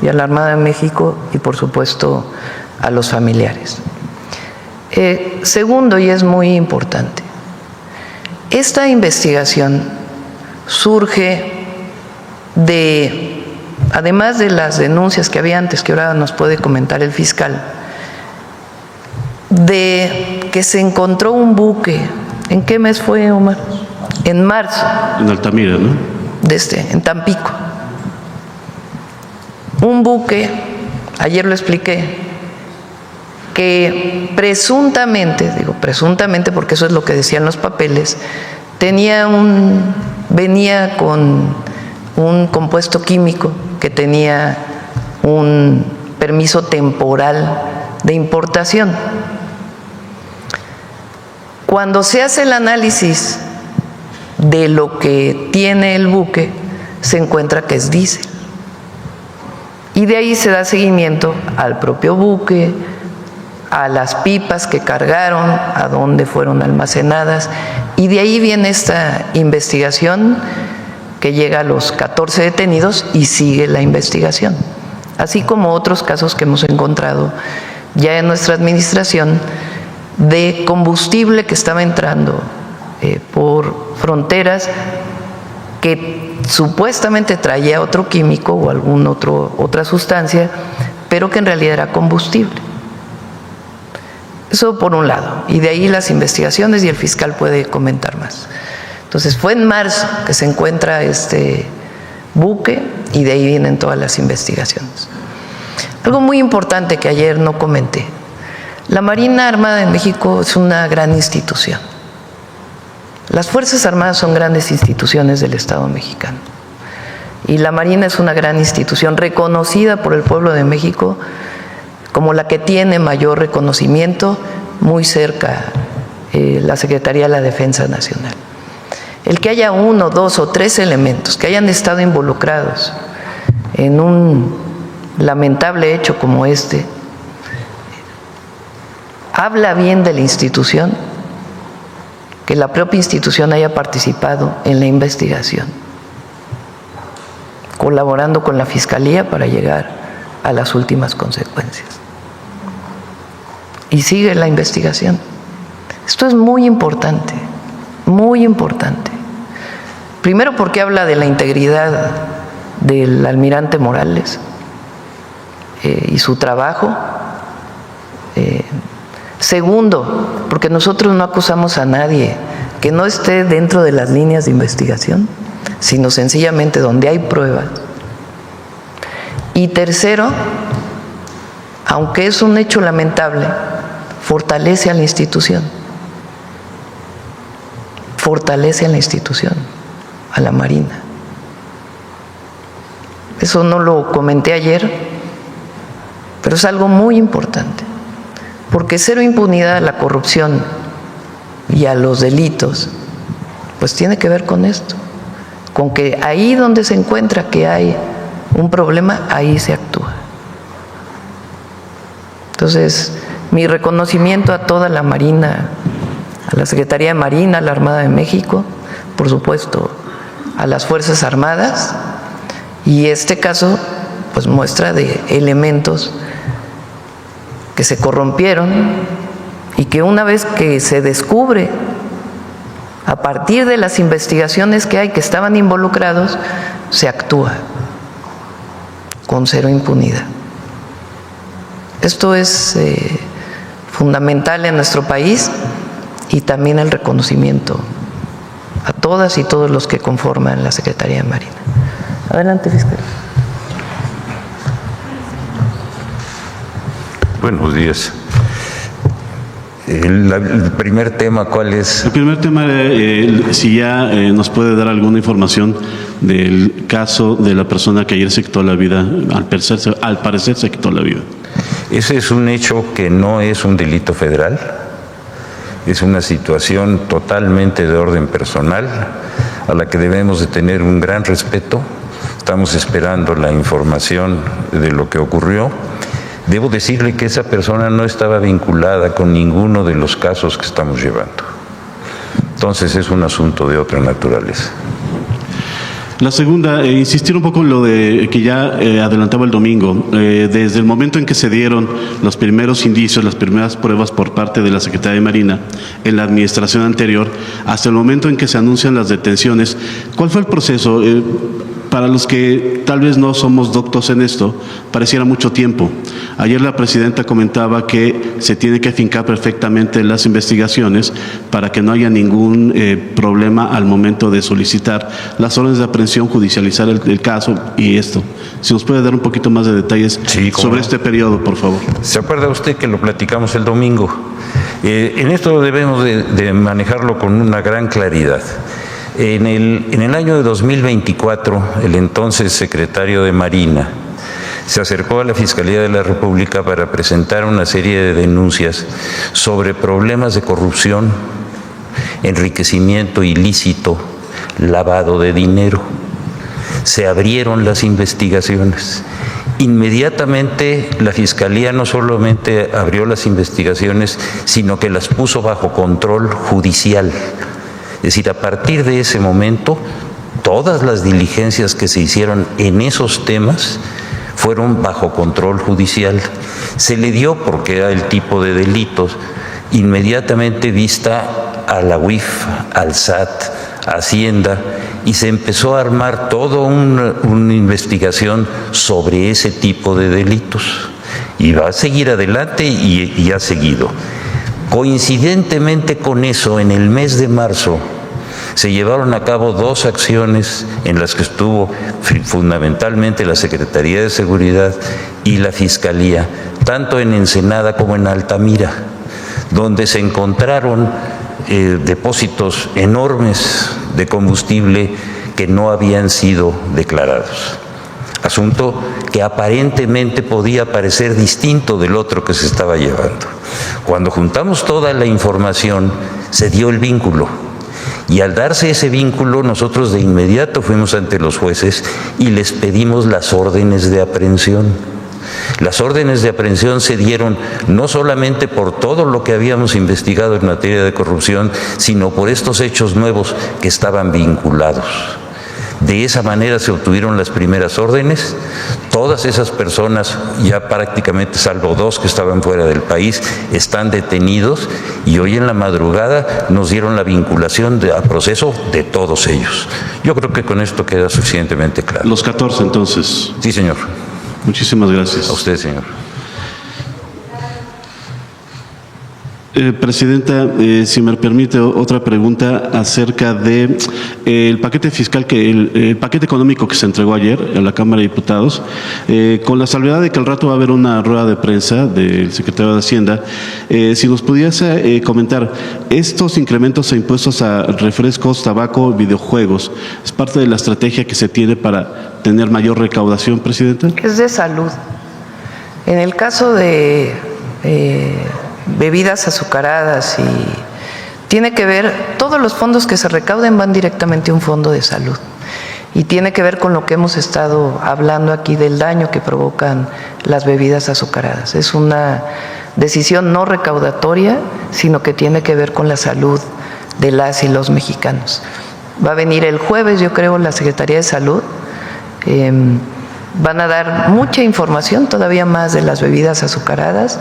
[SPEAKER 1] y a la Armada de México y, por supuesto, a los familiares. Segundo, y es muy importante, esta investigación surge además de las denuncias que había antes, que ahora nos puede comentar el fiscal, de que se encontró un buque. ¿En qué mes fue, Omar? En marzo.
[SPEAKER 8] En Altamira, ¿no?
[SPEAKER 1] En Tampico. Un buque, ayer lo expliqué, que presuntamente, digo presuntamente porque eso es lo que decían los papeles, venía con un compuesto químico que tenía un permiso temporal de importación. Cuando se hace el análisis de lo que tiene el buque, se encuentra que es diésel. Y de ahí se da seguimiento al propio buque, a las pipas que cargaron, a dónde fueron almacenadas, y de ahí viene esta investigación que llega a los 14 detenidos y sigue la investigación, así como otros casos que hemos encontrado ya en nuestra administración de combustible que estaba entrando por fronteras que supuestamente traía otro químico o otra sustancia, pero que en realidad era combustible. Eso por un lado, y de ahí las investigaciones y el fiscal puede comentar más. Entonces fue en marzo que se encuentra este buque y de ahí vienen todas las investigaciones. Algo muy importante que ayer no comenté: la Marina Armada de México es una gran institución. Las Fuerzas Armadas son grandes instituciones del Estado mexicano y la Marina es una gran institución reconocida por el pueblo de México como la que tiene mayor reconocimiento, muy cerca la Secretaría de la Defensa Nacional. El que haya 1, 2 o 3 elementos que hayan estado involucrados en un lamentable hecho como este, habla bien de la institución, que la propia institución haya participado en la investigación, colaborando con la Fiscalía para llegar a las últimas consecuencias. Y sigue la investigación. Esto es muy importante, muy importante. Primero porque habla de la integridad del almirante Morales y su trabajo. Segundo, porque nosotros no acusamos a nadie que no esté dentro de las líneas de investigación, sino sencillamente donde hay pruebas. Y tercero, aunque es un hecho lamentable, fortalece a la institución. Fortalece a la institución, a la Marina. Eso no lo comenté ayer, pero es algo muy importante, porque cero impunidad a la corrupción y a los delitos, pues tiene que ver con esto, con que ahí donde se encuentra que hay un problema, ahí se actúa. Entonces, mi reconocimiento a toda la Marina, a la Secretaría de Marina, a la Armada de México, por supuesto, a las Fuerzas Armadas, y este caso, pues muestra de elementos que se corrompieron y que una vez que se descubre, a partir de las investigaciones que hay que estaban involucrados, se actúa con cero impunidad. Esto es fundamental en nuestro país y también el reconocimiento a todas y todos los que conforman la Secretaría de Marina. Adelante, fiscal.
[SPEAKER 9] Buenos días. El primer tema, ¿cuál es?
[SPEAKER 8] El primer tema, si ya nos puede dar alguna información del caso de la persona que ayer se quitó la vida, al parecer se quitó la vida.
[SPEAKER 9] Ese es un hecho que no es un delito federal, es una situación totalmente de orden personal, a la que debemos de tener un gran respeto. Estamos esperando la información de lo que ocurrió. Debo decirle que esa persona no estaba vinculada con ninguno de los casos que estamos llevando. Entonces es un asunto de otra naturaleza.
[SPEAKER 8] La segunda, insistir un poco en lo de que ya adelantaba el domingo. Desde el momento en que se dieron los primeros indicios, las primeras pruebas por parte de la Secretaría de Marina en la administración anterior, hasta el momento en que se anuncian las detenciones, ¿cuál fue el proceso? Para los que tal vez no somos doctos en esto, pareciera mucho tiempo. Ayer la presidenta comentaba que se tiene que afincar perfectamente las investigaciones para que no haya ningún problema al momento de solicitar las órdenes de aprehensión, judicializar el caso y esto. Si nos puede dar un poquito más de detalles sobre este periodo, por favor.
[SPEAKER 9] ¿Se acuerda usted que lo platicamos el domingo? En esto debemos de manejarlo con una gran claridad. En el año de 2024, el entonces secretario de Marina se acercó a la Fiscalía de la República para presentar una serie de denuncias sobre problemas de corrupción, enriquecimiento ilícito, lavado de dinero. Se abrieron las investigaciones. Inmediatamente la Fiscalía no solamente abrió las investigaciones, sino que las puso bajo control judicial. Es decir, a partir de ese momento, todas las diligencias que se hicieron en esos temas fueron bajo control judicial. Se le dio, porque era el tipo de delitos, inmediatamente vista a la UIF, al SAT, a Hacienda, y se empezó a armar toda una investigación sobre ese tipo de delitos. Y va a seguir adelante y ha seguido. Coincidentemente con eso, en el mes de marzo, se llevaron a cabo dos acciones en las que estuvo fundamentalmente la Secretaría de Seguridad y la Fiscalía, tanto en Ensenada como en Altamira, donde se encontraron depósitos enormes de combustible que no habían sido declarados. Asunto que aparentemente podía parecer distinto del otro que se estaba llevando. Cuando juntamos toda la información, se dio el vínculo. Y al darse ese vínculo, nosotros de inmediato fuimos ante los jueces y les pedimos las órdenes de aprehensión. Las órdenes de aprehensión se dieron no solamente por todo lo que habíamos investigado en materia de corrupción, sino por estos hechos nuevos que estaban vinculados. De esa manera se obtuvieron las primeras órdenes. Todas esas personas, ya prácticamente salvo 2 que estaban fuera del país, están detenidos y hoy en la madrugada nos dieron la vinculación a proceso de todos ellos. Yo creo que con esto queda suficientemente claro.
[SPEAKER 8] Los 14 entonces.
[SPEAKER 9] Sí, señor.
[SPEAKER 8] Muchísimas gracias.
[SPEAKER 9] A usted, señor.
[SPEAKER 8] Presidenta, si me permite otra pregunta acerca de el paquete fiscal, el paquete económico que se entregó ayer a la Cámara de Diputados, con la salvedad de que al rato va a haber una rueda de prensa del secretario de Hacienda, si nos pudiese comentar, estos incrementos a impuestos a refrescos, tabaco, videojuegos, ¿es parte de la estrategia que se tiene para tener mayor recaudación, Presidenta?
[SPEAKER 1] Es de salud. En el caso de bebidas azucaradas y tiene que ver, todos los fondos que se recauden van directamente a un fondo de salud y tiene que ver con lo que hemos estado hablando aquí del daño que provocan las bebidas azucaradas. Es una decisión no recaudatoria, sino que tiene que ver con la salud de las y los mexicanos. Va a venir el jueves, yo creo, la Secretaría de Salud. Van a dar mucha información, todavía más de las bebidas azucaradas,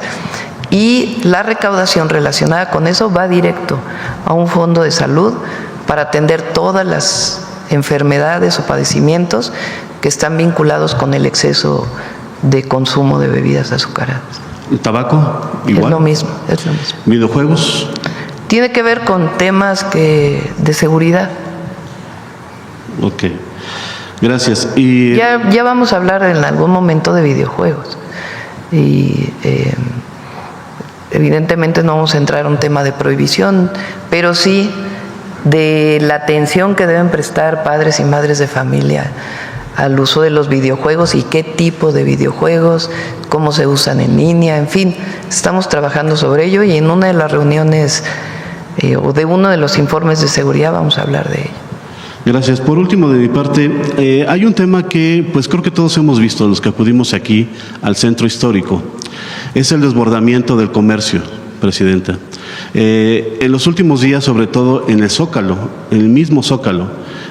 [SPEAKER 1] y la recaudación relacionada con eso va directo a un fondo de salud para atender todas las enfermedades o padecimientos que están vinculados con el exceso de consumo de bebidas azucaradas.
[SPEAKER 8] ¿El tabaco? Igual.
[SPEAKER 1] Es lo mismo, es lo mismo.
[SPEAKER 8] ¿Videojuegos?
[SPEAKER 1] Tiene que ver con temas de seguridad.
[SPEAKER 8] Ok. Gracias. Y
[SPEAKER 1] ya vamos a hablar en algún momento de videojuegos. Y evidentemente no vamos a entrar en un tema de prohibición, pero sí de la atención que deben prestar padres y madres de familia al uso de los videojuegos y qué tipo de videojuegos, cómo se usan en línea, en fin, estamos trabajando sobre ello y en una de las reuniones o de uno de los informes de seguridad vamos a hablar de ello.
[SPEAKER 8] gracias. Por último, de mi parte, hay un tema que pues creo que todos hemos visto, los que acudimos aquí al centro histórico. Es el desbordamiento del comercio, Presidenta. En los últimos días, sobre todo en el Zócalo, en el mismo Zócalo,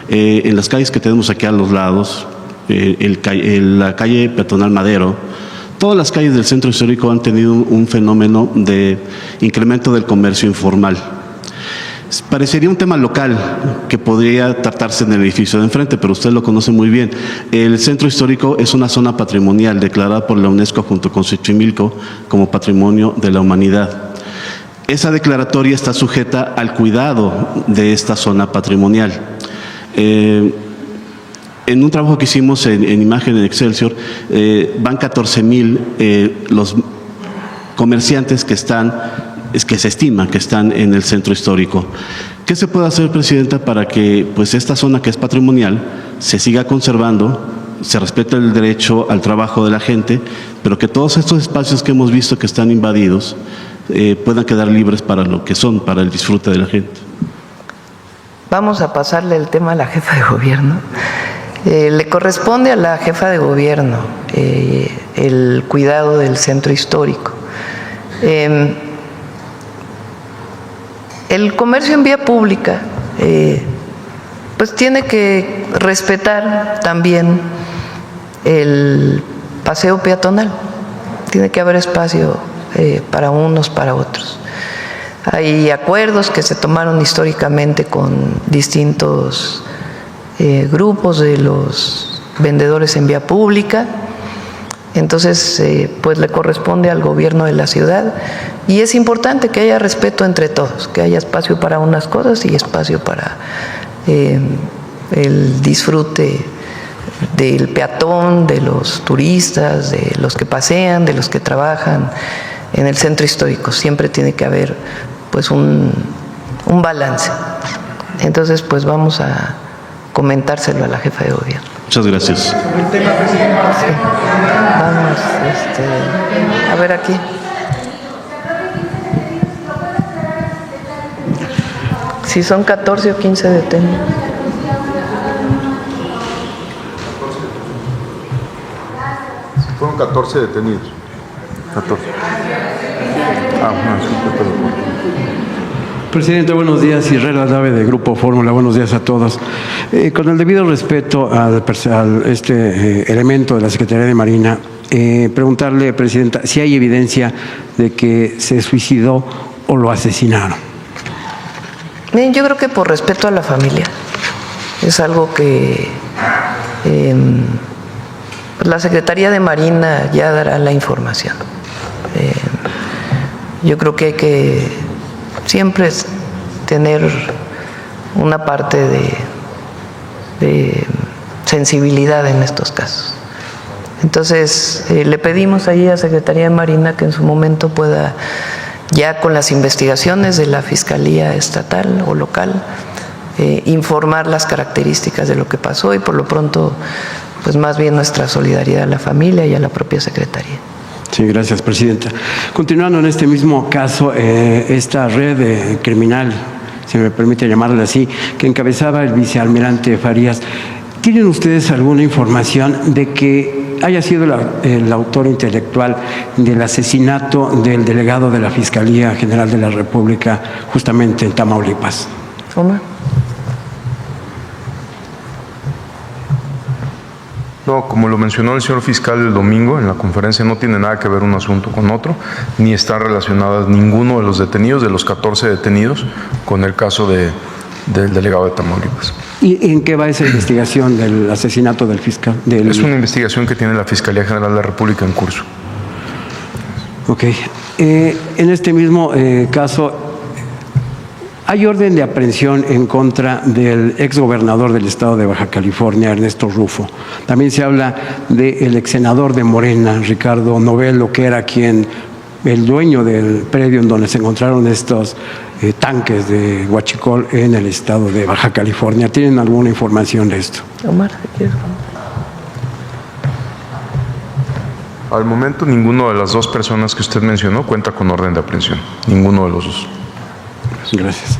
[SPEAKER 8] en las calles que tenemos aquí a los lados, la calle Peatonal Madero, todas las calles del centro histórico han tenido un fenómeno de incremento del comercio informal. Parecería un tema local que podría tratarse en el edificio de enfrente, pero usted lo conoce muy bien. El centro histórico es una zona patrimonial declarada por la UNESCO junto con Xochimilco como Patrimonio de la Humanidad. Esa declaratoria está sujeta al cuidado de esta zona patrimonial. En un trabajo que hicimos en Imagen en Excelsior, van 14,000 los comerciantes que se estima que están en el centro histórico. ¿Qué se puede hacer, Presidenta, para que pues esta zona que es patrimonial se siga conservando, se respete el derecho al trabajo de la gente, pero que todos estos espacios que hemos visto que están invadidos puedan quedar libres para lo que son, para el disfrute de la gente?
[SPEAKER 1] Vamos a pasarle el tema a la jefa de gobierno. Le corresponde a la jefa de gobierno el cuidado del centro histórico. El comercio en vía pública pues tiene que respetar también el paseo peatonal. Tiene que haber espacio para unos, para otros. Hay acuerdos que se tomaron históricamente con distintos grupos de los vendedores en vía pública. Entonces, pues le corresponde al gobierno de la ciudad y es importante que haya respeto entre todos, que haya espacio para unas cosas y espacio para el disfrute del peatón, de los turistas, de los que pasean, de los que trabajan en el centro histórico. Siempre tiene que haber pues un balance. Entonces, pues vamos a comentárselo a la jefa de gobierno.
[SPEAKER 8] Muchas gracias.
[SPEAKER 1] Sí. Vamos, a ver aquí. Si son 14 o 15 detenidos.
[SPEAKER 7] Fueron 14 detenidos. 14. Ah, no, sí, 14.
[SPEAKER 10] Presidente, buenos días. Israel Aldave, de Grupo Fórmula. Buenos días a todos. Con el debido respeto al elemento de la Secretaría de Marina, preguntarle, Presidenta, si hay evidencia de que se suicidó o lo asesinaron.
[SPEAKER 1] Bien, yo creo que por respeto a la familia. Es algo que la Secretaría de Marina ya dará la información. Yo creo que hay que siempre tener una parte de sensibilidad en estos casos. Entonces, le pedimos ahí a Secretaría de Marina que en su momento pueda, ya con las investigaciones de la Fiscalía Estatal o local, informar las características de lo que pasó y por lo pronto, pues más bien nuestra solidaridad a la familia y a la propia Secretaría.
[SPEAKER 10] Sí, gracias, Presidenta. Continuando en este mismo caso, esta red criminal, si me permite llamarla así, que encabezaba el vicealmirante Farías, ¿tienen ustedes alguna información de que haya sido el autor intelectual del asesinato del delegado de la Fiscalía General de la República justamente en Tamaulipas?
[SPEAKER 1] Omar.
[SPEAKER 7] No, como lo mencionó el señor fiscal el domingo en la conferencia, no tiene nada que ver un asunto con otro, ni están relacionadas ninguno de los detenidos, de los 14 detenidos, con el caso del delegado de Tamaulipas.
[SPEAKER 10] ¿Y en qué va esa investigación del asesinato del fiscal?
[SPEAKER 7] Es una investigación que tiene la Fiscalía General de la República en curso.
[SPEAKER 10] Ok. En este mismo caso, hay orden de aprehensión en contra del exgobernador del estado de Baja California, Ernesto Rufo. También se habla del exsenador de Morena, Ricardo Novello, que era el dueño del predio en donde se encontraron estos tanques de huachicol en el estado de Baja California. ¿Tienen alguna información de esto?
[SPEAKER 1] Omar, ¿quieres?
[SPEAKER 7] Al momento, ninguno de las dos personas que usted mencionó cuenta con orden de aprehensión. Ninguno de los dos.
[SPEAKER 10] Gracias.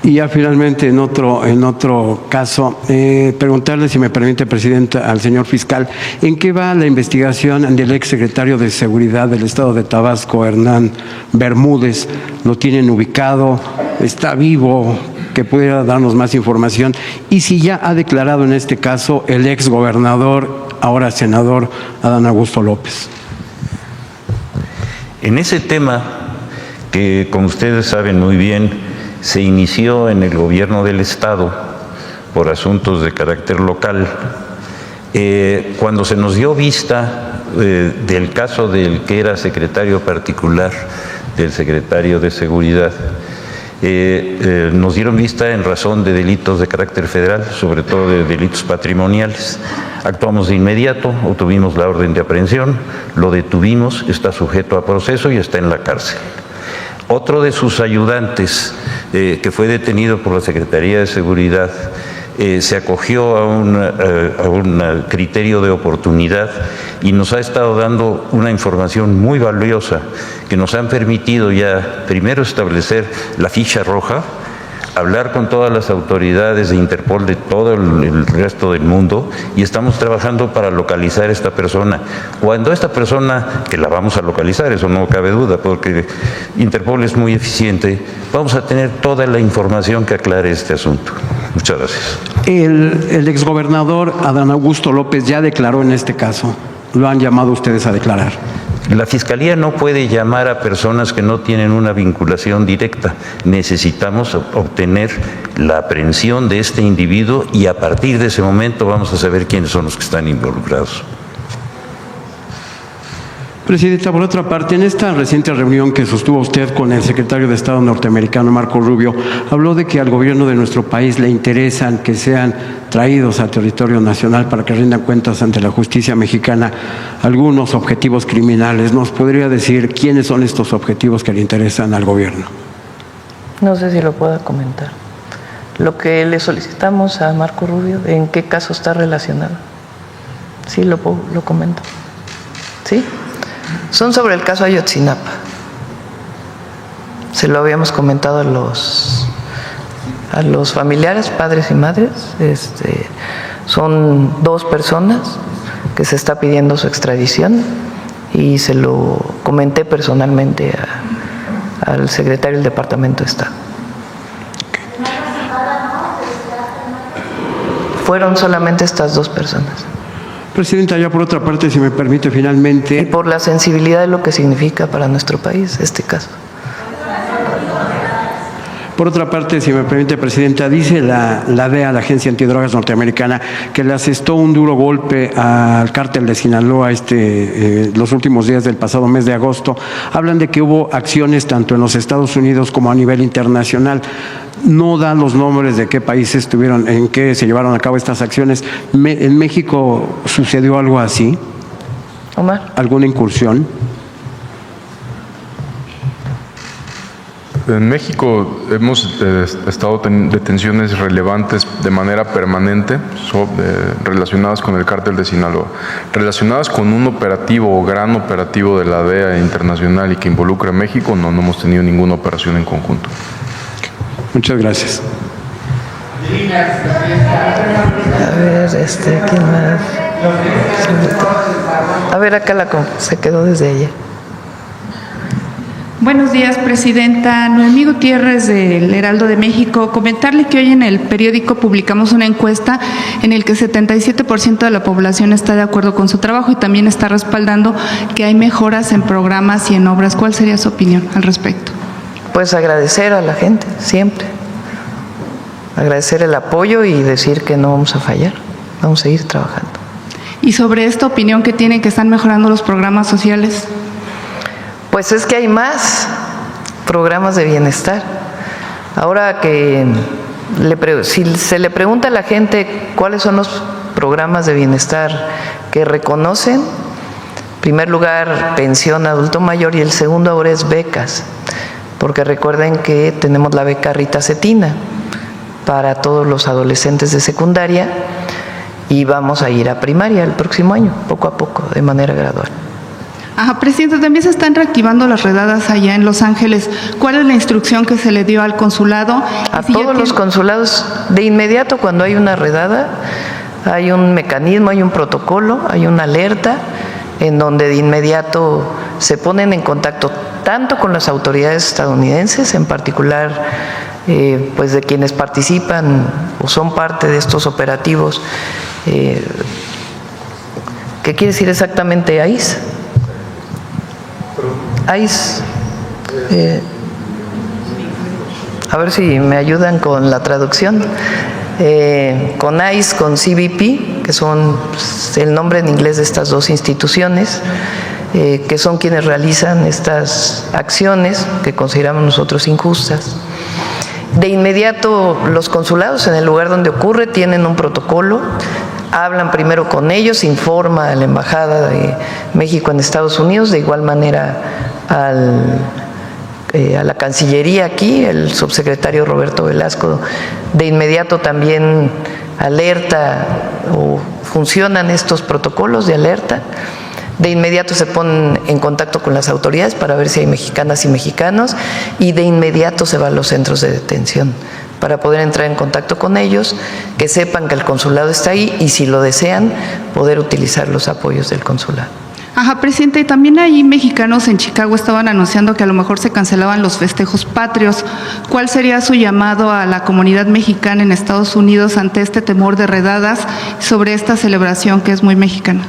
[SPEAKER 10] Y ya finalmente, en otro caso, preguntarle, si me permite, Presidenta, al señor fiscal, ¿en qué va la investigación del exsecretario de Seguridad del Estado de Tabasco, Hernán Bermúdez? ¿Lo tienen ubicado? ¿Está vivo? Que pudiera darnos más información. Y si ya ha declarado en este caso el exgobernador, ahora senador, Adán Augusto López.
[SPEAKER 9] En ese tema, que como ustedes saben muy bien, se inició en el gobierno del Estado por asuntos de carácter local. Cuando se nos dio vista del caso del que era secretario particular del secretario de Seguridad, nos dieron vista en razón de delitos de carácter federal, sobre todo de delitos patrimoniales. Actuamos de inmediato, obtuvimos la orden de aprehensión, lo detuvimos, está sujeto a proceso y está en la cárcel. Otro de sus ayudantes, que fue detenido por la Secretaría de Seguridad, se acogió a un criterio de oportunidad y nos ha estado dando una información muy valiosa que nos han permitido ya primero establecer la ficha roja, hablar con todas las autoridades de Interpol de todo el resto del mundo y estamos trabajando para localizar a esta persona. Cuando esta persona, que la vamos a localizar, eso no cabe duda, porque Interpol es muy eficiente, vamos a tener toda la información que aclare este asunto. Muchas gracias.
[SPEAKER 10] El exgobernador Adán Augusto López ya declaró en este caso. ¿Lo han llamado ustedes a declarar?
[SPEAKER 9] La Fiscalía no puede llamar a personas que no tienen una vinculación directa. Necesitamos obtener la aprehensión de este individuo y a partir de ese momento vamos a saber quiénes son los que están involucrados.
[SPEAKER 10] Presidenta, por otra parte, en esta reciente reunión que sostuvo usted con el secretario de Estado norteamericano, Marco Rubio, habló de que al gobierno de nuestro país le interesan que sean traídos al territorio nacional para que rindan cuentas ante la justicia mexicana algunos objetivos criminales. ¿Nos podría decir quiénes son estos objetivos que le interesan al gobierno?
[SPEAKER 1] No sé si lo pueda comentar. Lo que le solicitamos a Marco Rubio, ¿en qué caso está relacionado? Sí, lo comento. ¿Sí? Son sobre el caso Ayotzinapa. Se lo habíamos comentado a los familiares, padres y madres. Son 2 personas que se está pidiendo su extradición y se lo comenté personalmente al secretario del Departamento de Estado. Fueron solamente estas 2 personas.
[SPEAKER 10] Presidenta, ya por otra parte, si me permite finalmente...
[SPEAKER 1] Y por la sensibilidad de lo que significa para nuestro país este caso.
[SPEAKER 10] Por otra parte, si me permite, Presidenta, dice la DEA, la Agencia Antidrogas Norteamericana, que le asestó un duro golpe al cártel de Sinaloa los últimos días del pasado mes de agosto. Hablan de que hubo acciones tanto en los Estados Unidos como a nivel internacional. No dan los nombres de qué países estuvieron, en qué se llevaron a cabo estas acciones. ¿En México sucedió algo así?
[SPEAKER 1] Omar.
[SPEAKER 10] ¿Alguna incursión?
[SPEAKER 7] En México hemos estado teniendo detenciones relevantes de manera permanente relacionadas con el cártel de Sinaloa, relacionadas con un operativo o gran operativo de la DEA internacional y que involucra a México. No hemos tenido ninguna operación en conjunto.
[SPEAKER 10] Muchas gracias.
[SPEAKER 1] A ver, ¿quién más? A ver, acá se quedó desde ella.
[SPEAKER 11] Buenos días, Presidenta. Noemí Gutiérrez, del Heraldo de México. Comentarle que hoy en el periódico publicamos una encuesta en el que 77% de la población está de acuerdo con su trabajo y también está respaldando que hay mejoras en programas y en obras. ¿Cuál sería su opinión al respecto?
[SPEAKER 1] Pues agradecer a la gente, siempre. Agradecer el apoyo y decir que no vamos a fallar. Vamos a seguir trabajando.
[SPEAKER 11] Y sobre esta opinión que tienen que están mejorando los programas sociales.
[SPEAKER 1] Pues es que hay más programas de bienestar. Ahora que si se le pregunta a la gente cuáles son los programas de bienestar que reconocen, en primer lugar, pensión adulto mayor, y el segundo ahora es becas, porque recuerden que tenemos la beca Rita Cetina para todos los adolescentes de secundaria y vamos a ir a primaria el próximo año, poco a poco, de manera gradual.
[SPEAKER 11] Ajá, Presidente, también se están reactivando las redadas allá en Los Ángeles. ¿Cuál es la instrucción que se le dio al consulado?
[SPEAKER 1] A todos los consulados, de inmediato cuando hay una redada, hay un mecanismo, hay un protocolo, hay una alerta en donde de inmediato se ponen en contacto tanto con las autoridades estadounidenses, en particular pues de quienes participan o son parte de estos operativos. ¿Qué quiere decir exactamente ICE? ICE, a ver si me ayudan con la traducción, con ICE, con CBP, que son el nombre en inglés de estas 2 instituciones, que son quienes realizan estas acciones que consideramos nosotros injustas. De inmediato los consulados en el lugar donde ocurre tienen un protocolo, hablan primero con ellos, informa a la Embajada de México en Estados Unidos, de igual manera a la Cancillería aquí, el subsecretario Roberto Velasco de inmediato también alerta o funcionan estos protocolos de alerta. De inmediato se ponen en contacto con las autoridades para ver si hay mexicanas y mexicanos y de inmediato se va a los centros de detención para poder entrar en contacto con ellos, que sepan que el consulado está ahí y si lo desean, poder utilizar los apoyos del consulado.
[SPEAKER 11] Ajá, Presidente, y también ahí mexicanos en Chicago estaban anunciando que a lo mejor se cancelaban los festejos patrios. ¿Cuál sería su llamado a la comunidad mexicana en Estados Unidos ante este temor de redadas sobre esta celebración que es muy mexicana?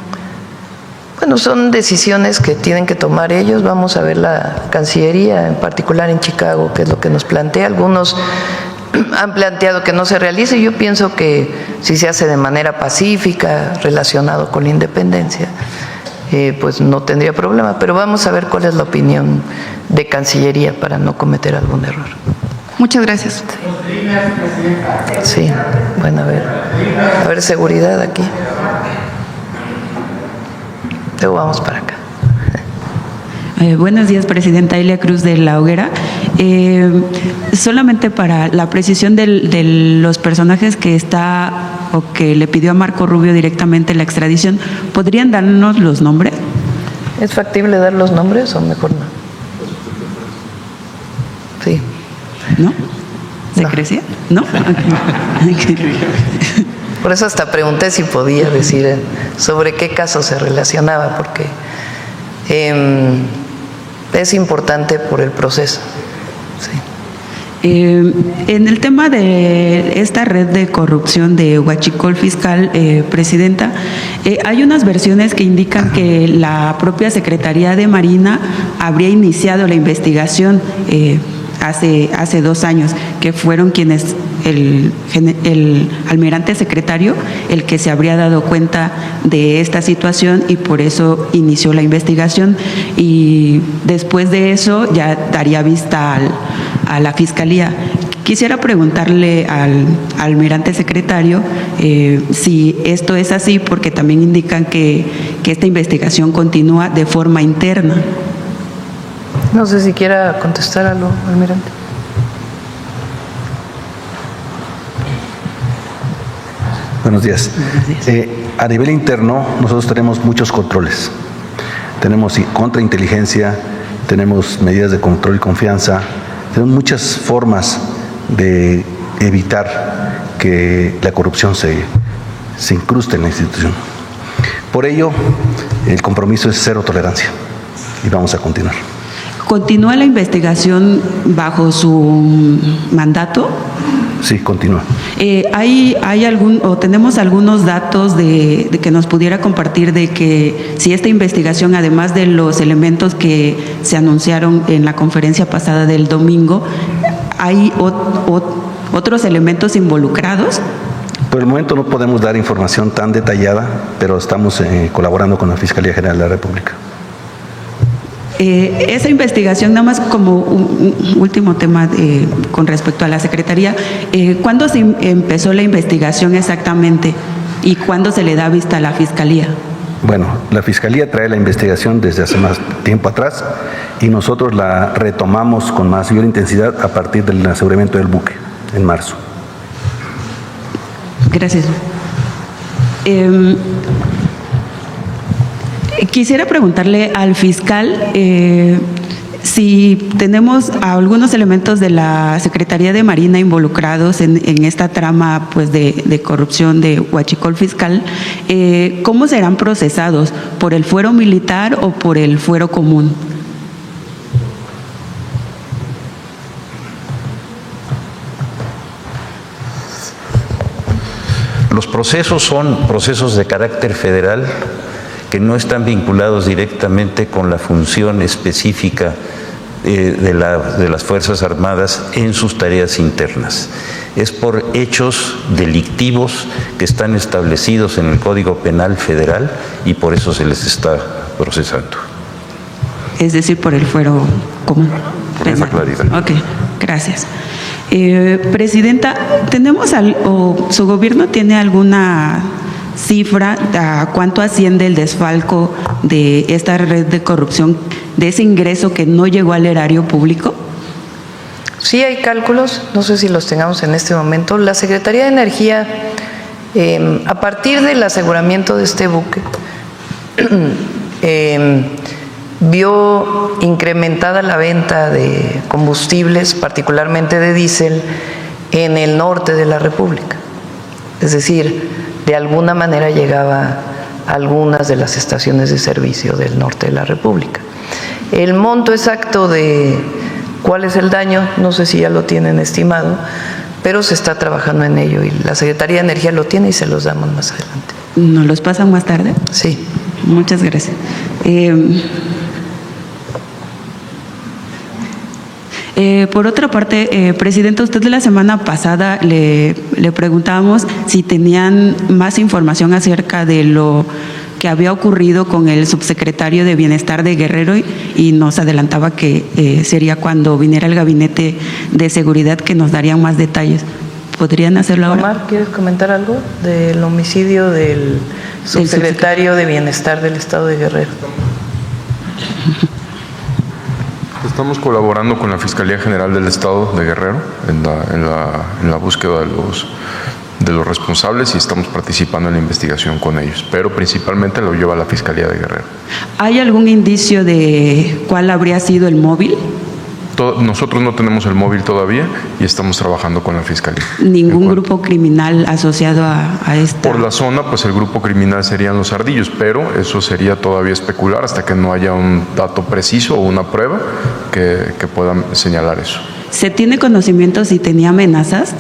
[SPEAKER 1] Bueno, son decisiones que tienen que tomar ellos. Vamos a ver la Cancillería, en particular en Chicago, qué es lo que nos plantea. Algunos han planteado que no se realice. Yo pienso que si se hace de manera pacífica, relacionado con la independencia, pues no tendría problema. Pero vamos a ver cuál es la opinión de Cancillería para no cometer algún error.
[SPEAKER 11] Muchas gracias.
[SPEAKER 1] Sí, bueno, a ver seguridad aquí. Luego vamos para acá.
[SPEAKER 12] Buenos días, Presidenta. Elia Cruz de La Hoguera. Solamente para la precisión de los personajes que está o que le pidió a Marco Rubio directamente la extradición, ¿podrían darnos los nombres?
[SPEAKER 1] ¿Es factible dar los nombres o mejor no? Sí.
[SPEAKER 12] ¿No? ¿Secrecía? ¿No?
[SPEAKER 1] Por eso hasta pregunté si podía decir sobre qué caso se relacionaba, porque es importante por el proceso. Sí.
[SPEAKER 12] En el tema de esta red de corrupción de Huachicol Fiscal, Presidenta, hay unas versiones que indican que la propia Secretaría de Marina habría iniciado la investigación hace 2 años, que fueron quienes, el almirante secretario, el que se habría dado cuenta de esta situación y por eso inició la investigación, y después de eso ya daría vista a la Fiscalía. Quisiera preguntarle al almirante secretario si esto es así, porque también indican que esta investigación continúa de forma interna.
[SPEAKER 1] No sé si quiera contestar algo, almirante.
[SPEAKER 13] Buenos días. A nivel interno, nosotros tenemos muchos controles. Tenemos contrainteligencia, tenemos medidas de control y confianza, tenemos muchas formas de evitar que la corrupción se incruste en la institución. Por ello, el compromiso es cero tolerancia y vamos a continuar.
[SPEAKER 12] ¿Continúa la investigación bajo su mandato?
[SPEAKER 13] Sí, continúa.
[SPEAKER 12] ¿Tenemos algunos datos de que nos pudiera compartir de que si esta investigación, además de los elementos que se anunciaron en la conferencia pasada del domingo, hay otros elementos involucrados?
[SPEAKER 13] Por el momento no podemos dar información tan detallada, pero estamos colaborando con la Fiscalía General de la República.
[SPEAKER 12] Esa investigación, nada más como un último tema con respecto a la Secretaría, ¿cuándo se empezó la investigación exactamente y cuándo se le da vista a la Fiscalía?
[SPEAKER 13] Bueno, la Fiscalía trae la investigación desde hace más tiempo atrás y nosotros la retomamos con mayor intensidad a partir del aseguramiento del buque en marzo.
[SPEAKER 12] Gracias. Quisiera preguntarle al fiscal si tenemos algunos elementos de la Secretaría de Marina involucrados en esta trama pues de corrupción de Huachicol Fiscal. ¿Cómo serán procesados? ¿Por el fuero militar o por el fuero común?
[SPEAKER 9] Los procesos son procesos de carácter federal que no están vinculados directamente con la función específica de las Fuerzas Armadas en sus tareas internas. Es por hechos delictivos que están establecidos en el Código Penal Federal y por eso se les está procesando.
[SPEAKER 12] Es decir, por el fuero común.
[SPEAKER 9] Con esa claridad.
[SPEAKER 12] Ok, gracias. Presidenta, ¿su gobierno tiene alguna cifra a cuánto asciende el desfalco de esta red de corrupción, de ese ingreso que no llegó al erario público?
[SPEAKER 1] Sí hay cálculos, no sé si los tengamos en este momento. La Secretaría de Energía, a partir del aseguramiento de este buque, vio incrementada la venta de combustibles, particularmente de diésel, en el norte de la República. Es decir, de alguna manera llegaba a algunas de las estaciones de servicio del norte de la República. El monto exacto de cuál es el daño, no sé si ya lo tienen estimado, pero se está trabajando en ello y la Secretaría de Energía lo tiene y se los damos más adelante.
[SPEAKER 12] ¿Nos los pasan más tarde?
[SPEAKER 1] Sí.
[SPEAKER 12] Muchas gracias. Por otra parte, Presidenta, usted la semana pasada le preguntábamos si tenían más información acerca de lo que había ocurrido con el subsecretario de Bienestar de Guerrero y nos adelantaba que sería cuando viniera el Gabinete de Seguridad que nos darían más detalles. ¿Podrían hacerlo ahora?
[SPEAKER 1] Omar, ¿quieres comentar algo del homicidio del subsecretario de Bienestar del Estado de Guerrero?
[SPEAKER 7] Estamos colaborando con la Fiscalía General del Estado de Guerrero en la búsqueda de los responsables y estamos participando en la investigación con ellos, pero principalmente lo lleva la Fiscalía de Guerrero.
[SPEAKER 12] ¿Hay algún indicio de cuál habría sido el móvil?
[SPEAKER 7] Nosotros no tenemos el móvil todavía y estamos trabajando con la Fiscalía.
[SPEAKER 12] ¿Ningún grupo criminal asociado a esta?
[SPEAKER 7] Por la zona, pues el grupo criminal serían los Ardillos, pero eso sería todavía especular hasta que no haya un dato preciso o una prueba que pueda señalar eso.
[SPEAKER 12] ¿Se tiene conocimiento si tenía amenazas?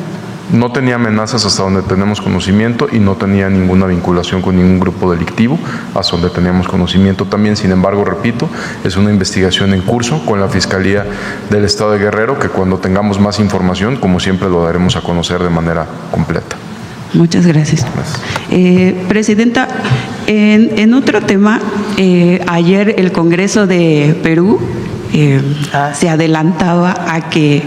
[SPEAKER 7] No tenía amenazas hasta donde tenemos conocimiento y no tenía ninguna vinculación con ningún grupo delictivo hasta donde teníamos conocimiento también. Sin embargo, repito, es una investigación en curso con la Fiscalía del Estado de Guerrero que cuando tengamos más información, como siempre, lo daremos a conocer de manera completa.
[SPEAKER 12] Muchas gracias. Presidenta, en otro tema, ayer el Congreso de Perú se adelantaba a que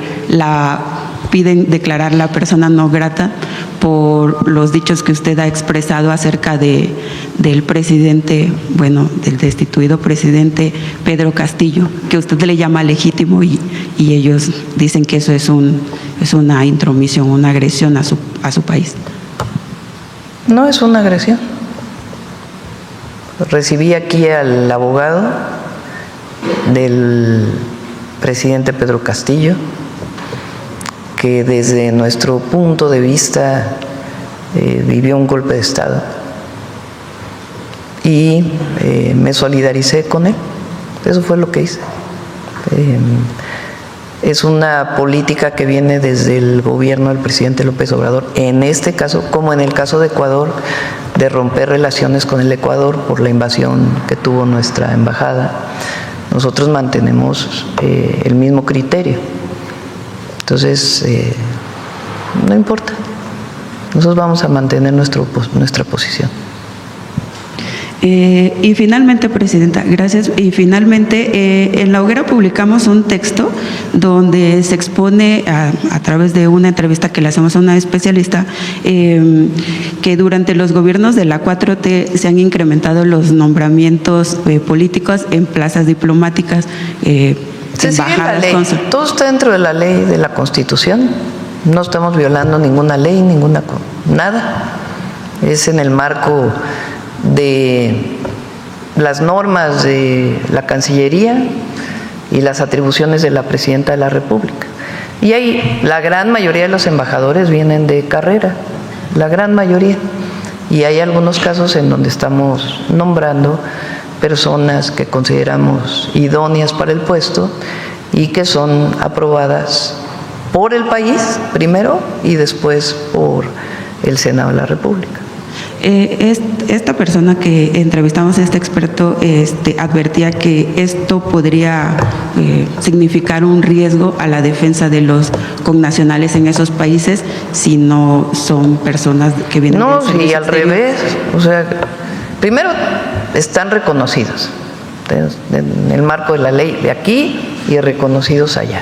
[SPEAKER 12] piden declarar la persona no grata por los dichos que usted ha expresado acerca del presidente, del destituido presidente Pedro Castillo, que usted le llama legítimo y ellos dicen que eso es una intromisión, una agresión a su país.
[SPEAKER 1] No es una agresión. Recibí aquí al abogado del presidente Pedro Castillo, que desde nuestro punto de vista vivió un golpe de Estado y me solidaricé con él. Eso fue lo que hice. Es una política que viene desde el gobierno del presidente López Obrador, en este caso, como en el caso de Ecuador, de romper relaciones con el Ecuador por la invasión que tuvo nuestra embajada. Nosotros mantenemos el mismo criterio. Entonces, no importa. Nosotros vamos a mantener nuestra posición.
[SPEAKER 12] Y finalmente, Presidenta, gracias. Y finalmente, en La Hoguera publicamos un texto donde se expone a través de una entrevista que le hacemos a una especialista que durante los gobiernos de la 4T se han incrementado los nombramientos políticos en plazas diplomáticas.
[SPEAKER 1] Se sigue la ley. Todo está dentro de la ley, de la Constitución. No estamos violando ninguna ley, nada. Es en el marco de las normas de la Cancillería y las atribuciones de la Presidenta de la República. Y ahí la gran mayoría de los embajadores vienen de carrera, la gran mayoría. Y hay algunos casos en donde estamos nombrando personas que consideramos idóneas para el puesto y que son aprobadas por el país primero y después por el Senado de la República.
[SPEAKER 12] Esta persona que entrevistamos, este experto, advertía que esto podría significar un riesgo a la defensa de los connacionales en esos países si no son personas que vienen del servicio
[SPEAKER 1] sí, al
[SPEAKER 12] exterior.
[SPEAKER 1] revés. O sea, primero están reconocidos en el marco de la ley de aquí y reconocidos allá.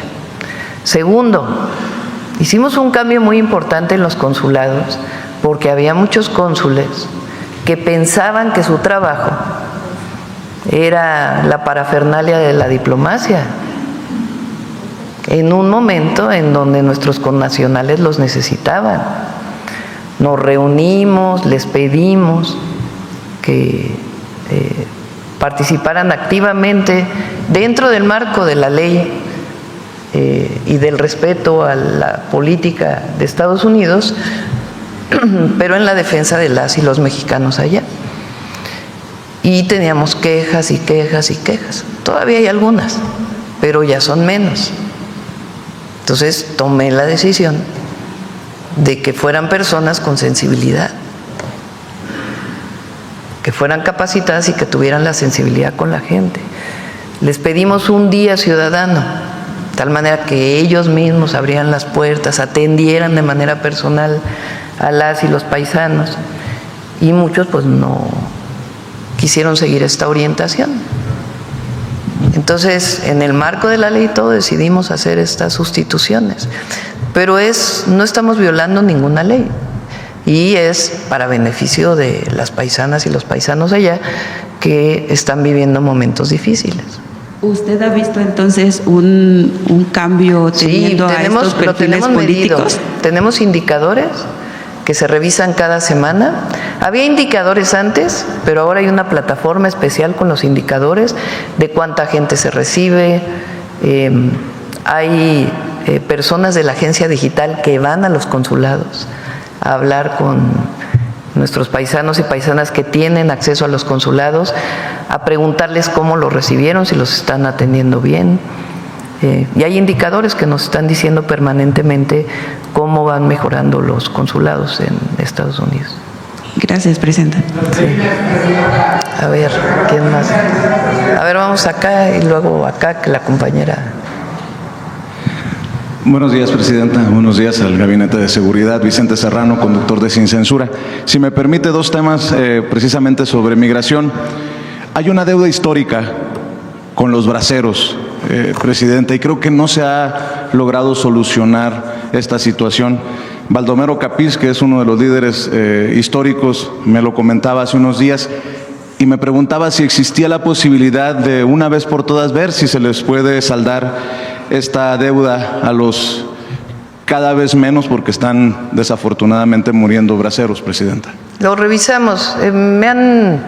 [SPEAKER 1] Segundo, hicimos un cambio muy importante en los consulados porque había muchos cónsules que pensaban que su trabajo era la parafernalia de la diplomacia, en un momento en donde nuestros connacionales los necesitaban. Nos reunimos, les pedimos que participaran activamente dentro del marco de la ley y del respeto a la política de Estados Unidos, pero en la defensa de las y los mexicanos allá. Y teníamos quejas y quejas y quejas. Todavía hay algunas, pero ya son menos. Entonces tomé la decisión de que fueran personas con sensibilidad, que fueran capacitadas y que tuvieran la sensibilidad con la gente. Les pedimos un día ciudadano, de tal manera que ellos mismos abrían las puertas, atendieran de manera personal a las y los paisanos, y muchos pues no quisieron seguir esta orientación. Entonces, en el marco de la ley todo decidimos hacer estas sustituciones, pero no estamos violando ninguna ley y es para beneficio de las paisanas y los paisanos allá que están viviendo momentos difíciles.
[SPEAKER 12] ¿Usted ha visto entonces un cambio teniendo a estos perfiles políticos?
[SPEAKER 1] Tenemos indicadores que se revisan cada semana. Había indicadores antes, pero ahora hay una plataforma especial con los indicadores de cuánta gente se recibe, Hay personas de la agencia digital que van a los consulados a hablar con nuestros paisanos y paisanas que tienen acceso a los consulados, a preguntarles cómo los recibieron, si los están atendiendo bien. Y hay indicadores que nos están diciendo permanentemente cómo van mejorando los consulados en Estados Unidos.
[SPEAKER 12] Gracias, Presidenta.
[SPEAKER 1] Sí. A ver, ¿quién más? A ver, vamos acá y luego acá, que la compañera.
[SPEAKER 14] Buenos días, Presidenta. Buenos días al Gabinete de Seguridad. Vicente Serrano, conductor de Sin Censura. Si me permite, dos temas precisamente sobre migración. Hay una deuda histórica con los braceros, Presidenta, y creo que no se ha logrado solucionar esta situación. Baldomero Capiz, que es uno de los líderes históricos, me lo comentaba hace unos días y me preguntaba si existía la posibilidad de una vez por todas ver si se les puede saldar esta deuda a los cada vez menos, porque están desafortunadamente muriendo braceros, Presidenta.
[SPEAKER 1] Lo revisamos. Me han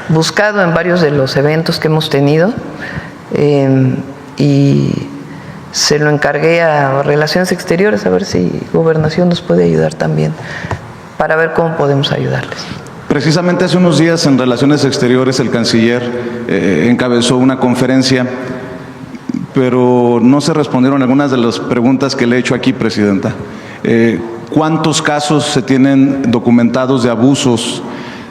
[SPEAKER 1] buscado en varios de los eventos que hemos tenido y se lo encargué a Relaciones Exteriores, a ver si Gobernación nos puede ayudar también, para ver cómo podemos ayudarles.
[SPEAKER 14] Precisamente hace unos días en Relaciones Exteriores el canciller encabezó una conferencia, pero no se respondieron algunas de las preguntas que le he hecho aquí, Presidenta. ¿Cuántos casos se tienen documentados de abusos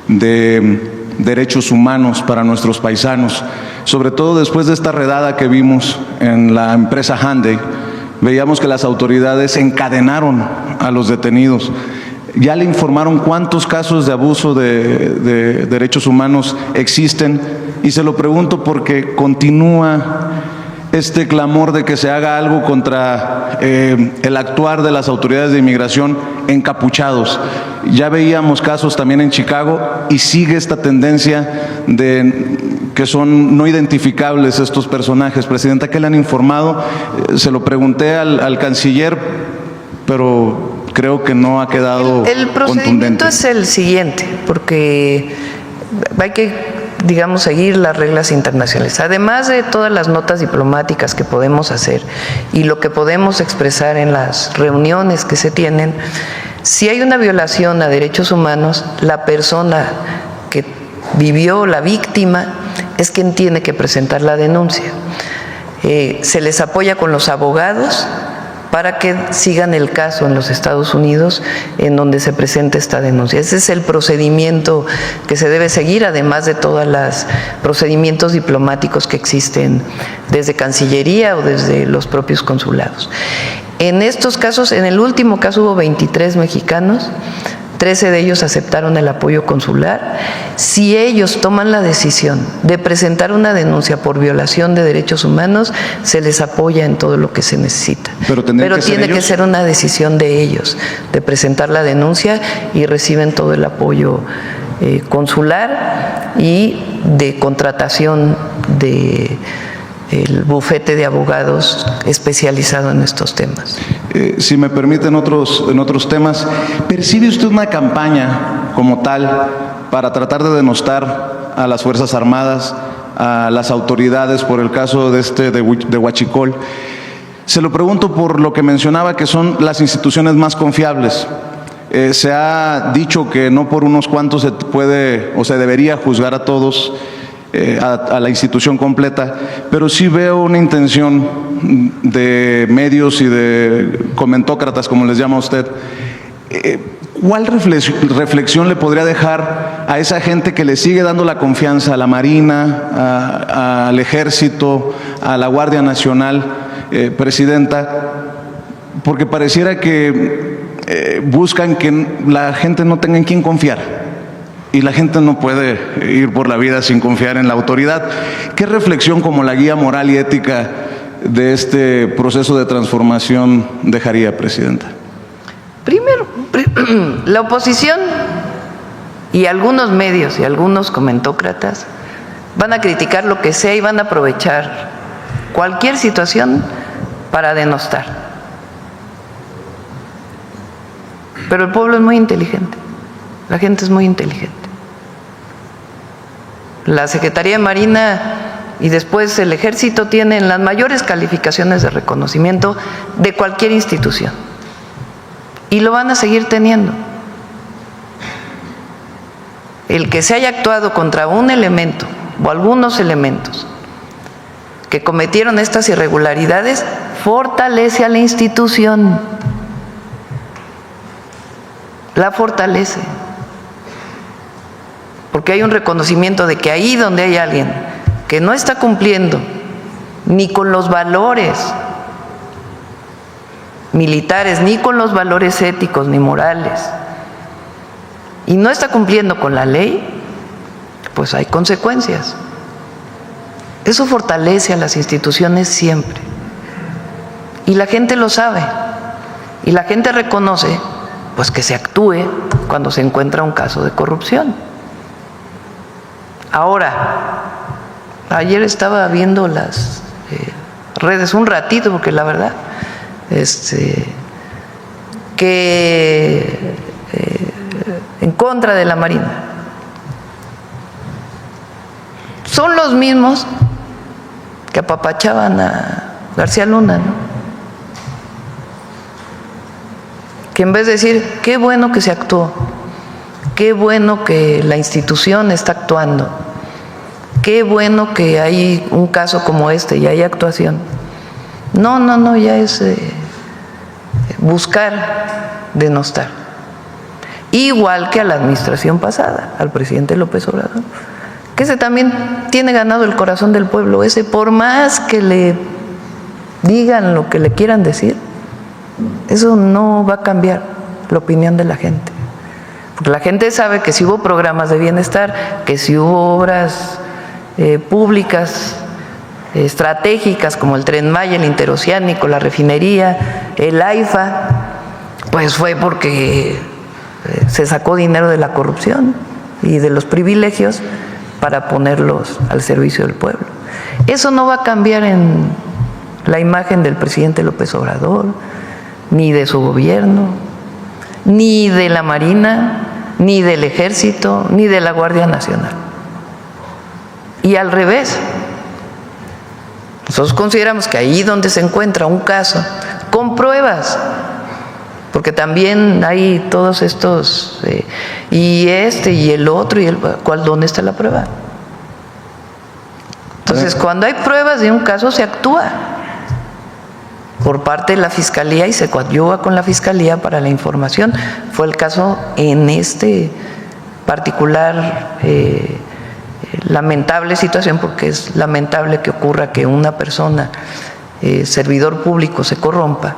[SPEAKER 14] de derechos humanos para nuestros paisanos? Sobre todo después de esta redada que vimos en la empresa Hyundai, veíamos que las autoridades encadenaron a los detenidos. Ya le informaron cuántos casos de abuso de derechos humanos existen, y se lo pregunto porque continúa este clamor de que se haga algo contra el actuar de las autoridades de inmigración encapuchados. Ya veíamos casos también en Chicago y sigue esta tendencia de que son no identificables estos personajes. Presidenta, ¿qué le han informado? Se lo pregunté al canciller, pero creo que no ha quedado
[SPEAKER 1] El procedimiento
[SPEAKER 14] contundente.
[SPEAKER 1] es el siguiente, porque hay que, digamos, seguir las reglas internacionales. Además de todas las notas diplomáticas que podemos hacer y lo que podemos expresar en las reuniones que se tienen, si hay una violación a derechos humanos, la persona que vivió, la víctima, es quien tiene que presentar la denuncia. Se les apoya con los abogados para que sigan el caso en los Estados Unidos en donde se presente esta denuncia. Ese es el procedimiento que se debe seguir, además de todos los procedimientos diplomáticos que existen desde Cancillería o desde los propios consulados. En estos casos, en el último caso hubo 23 mexicanos, 13 de ellos aceptaron el apoyo consular. Si ellos toman la decisión de presentar una denuncia por violación de derechos humanos, se les apoya en todo lo que se necesita. Pero tiene que ser una decisión de ellos, de presentar la denuncia, y reciben todo el apoyo consular y de contratación de el bufete de abogados especializado en estos temas.
[SPEAKER 14] Si me permiten en otros temas, ¿percibe usted una campaña como tal para tratar de denostar a las Fuerzas Armadas, a las autoridades por el caso de Huachicol? Se lo pregunto por lo que mencionaba, que son las instituciones más confiables. Se ha dicho que no por unos cuantos se puede o se debería juzgar a todos, a la institución completa, pero sí veo una intención de medios y de comentócratas, como les llama usted. ¿Cuál reflexión le podría dejar a esa gente que le sigue dando la confianza a la Marina, al Ejército, a la Guardia Nacional, Presidenta? Porque pareciera que buscan que la gente no tenga en quién confiar. Y la gente no puede ir por la vida sin confiar en la autoridad. ¿Qué reflexión como la guía moral y ética de este proceso de transformación dejaría, Presidenta?
[SPEAKER 1] Primero, la oposición y algunos medios y algunos comentócratas van a criticar lo que sea y van a aprovechar cualquier situación para denostar. Pero el pueblo es muy inteligente, la gente es muy inteligente. La Secretaría de Marina y después el Ejército tienen las mayores calificaciones de reconocimiento de cualquier institución. Y lo van a seguir teniendo. El que se haya actuado contra un elemento o algunos elementos que cometieron estas irregularidades fortalece a la institución, la fortalece, porque hay un reconocimiento de que ahí donde hay alguien que no está cumpliendo ni con los valores militares, ni con los valores éticos ni morales, y no está cumpliendo con la ley, pues hay consecuencias. Eso fortalece a las instituciones siempre. Y la gente lo sabe. Y la gente reconoce, pues, que se actúe cuando se encuentra un caso de corrupción. Ahora, ayer estaba viendo las redes un ratito, porque la verdad, que en contra de la Marina. Son los mismos que apapachaban a García Luna, ¿no? Que en vez de decir, qué bueno que se actuó, qué bueno que la institución está actuando, qué bueno que hay un caso como este y hay actuación. No, ya es buscar denostar. Igual que a la administración pasada, al presidente López Obrador, que ese también tiene ganado el corazón del pueblo. Ese, por más que le digan lo que le quieran decir, eso no va a cambiar la opinión de la gente. Porque la gente sabe que si hubo programas de bienestar, que si hubo obras públicas estratégicas como el Tren Maya, el Interoceánico, la refinería, el AIFA, pues fue porque se sacó dinero de la corrupción y de los privilegios para ponerlos al servicio del pueblo. Eso no va a cambiar en la imagen del presidente López Obrador, ni de su gobierno, ni de la Marina, ni del Ejército, ni de la Guardia Nacional. Y al revés, nosotros consideramos que ahí donde se encuentra un caso con pruebas, porque también hay todos estos, y el otro, y ¿dónde está la prueba? Entonces, cuando hay pruebas de un caso, se actúa por parte de la Fiscalía y se coadyuva con la Fiscalía para la información. Fue el caso en este particular lamentable situación, porque es lamentable que ocurra que una persona, servidor público, se corrompa.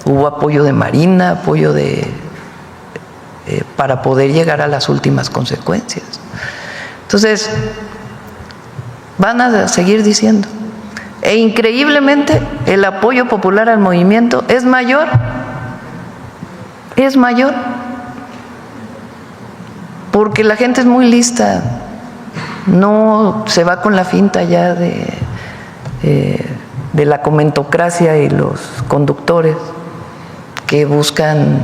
[SPEAKER 1] Hubo apoyo de Marina, apoyo para poder llegar a las últimas consecuencias. Entonces, van a seguir diciendo. E increíblemente, el apoyo popular al movimiento es mayor. Es mayor. Porque la gente es muy lista. No se va con la finta ya de la comentocracia y los conductores que buscan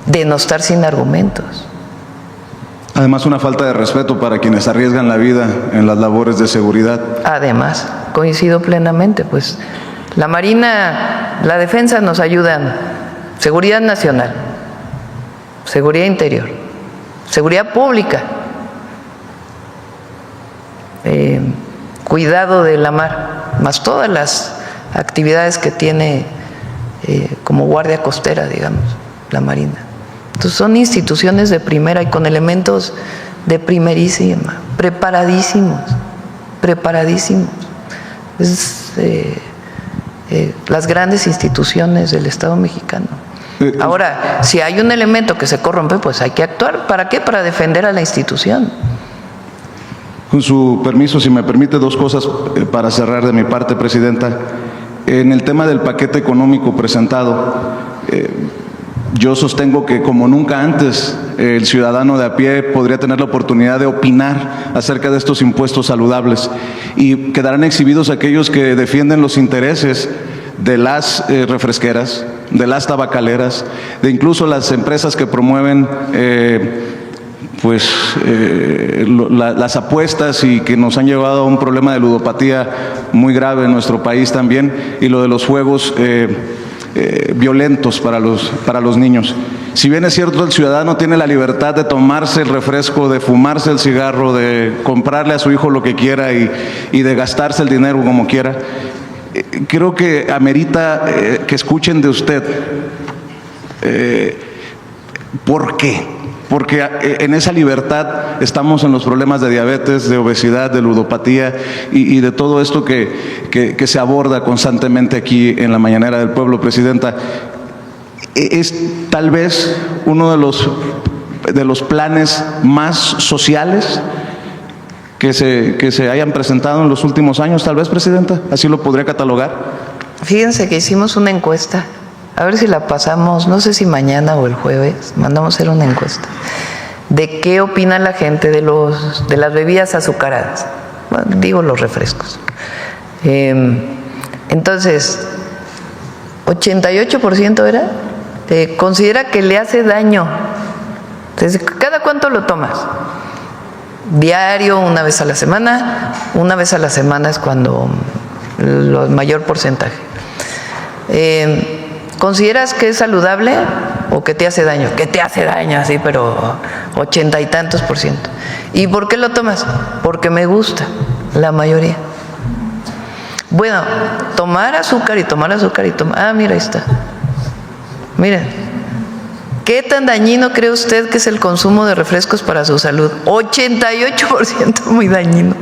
[SPEAKER 1] denostar sin argumentos.
[SPEAKER 14] Además, una falta de respeto para quienes arriesgan la vida en las labores de seguridad.
[SPEAKER 1] Además, coincido plenamente, pues la Marina, la Defensa nos ayudan, seguridad nacional, seguridad interior, seguridad pública, cuidado de la mar, más todas las actividades que tiene como guardia costera, digamos, la Marina. Entonces son instituciones de primera y con elementos de primerísima, preparadísimos. Las grandes instituciones del Estado mexicano. Ahora, si hay un elemento que se corrompe, pues hay que actuar. ¿Para qué? Para defender a la institución.
[SPEAKER 14] Con su permiso, si me permite, dos cosas para cerrar de mi parte, Presidenta. En el tema del paquete económico presentado, yo sostengo que como nunca antes el ciudadano de a pie podría tener la oportunidad de opinar acerca de estos impuestos saludables y quedarán exhibidos aquellos que defienden los intereses de las refresqueras, de las tabacaleras, de incluso las empresas que promueven las apuestas y que nos han llevado a un problema de ludopatía muy grave en nuestro país también, y lo de los juegos violentos para los niños. Si bien es cierto, el ciudadano tiene la libertad de tomarse el refresco, de fumarse el cigarro, de comprarle a su hijo lo que quiera y de gastarse el dinero como quiera, creo que amerita que escuchen de usted ¿por qué? Porque en esa libertad estamos en los problemas de diabetes, de obesidad, de ludopatía y de todo esto que se aborda constantemente aquí en la Mañanera del Pueblo, Presidenta. Es tal vez uno de los planes más sociales que se hayan presentado en los últimos años, tal vez, Presidenta. ¿Así lo podría catalogar?
[SPEAKER 1] Fíjense que hicimos una encuesta. A ver si la pasamos, no sé si mañana o el jueves, mandamos a hacer una encuesta de qué opina la gente de las bebidas azucaradas. Bueno, digo los refrescos. Entonces, 88% era, considera que le hace daño. Entonces, ¿cada cuánto lo tomas? Diario, una vez a la semana. Una vez a la semana es cuando el mayor porcentaje. ¿Consideras que es saludable o que te hace daño? Que te hace daño, así, pero 80 y tantos %. ¿Y por qué lo tomas? Porque me gusta, la mayoría. Bueno, tomar azúcar y tomar azúcar y tomar... Ah, mira, ahí está. Miren, ¿qué tan dañino cree usted que es el consumo de refrescos para su salud? 88% muy dañino.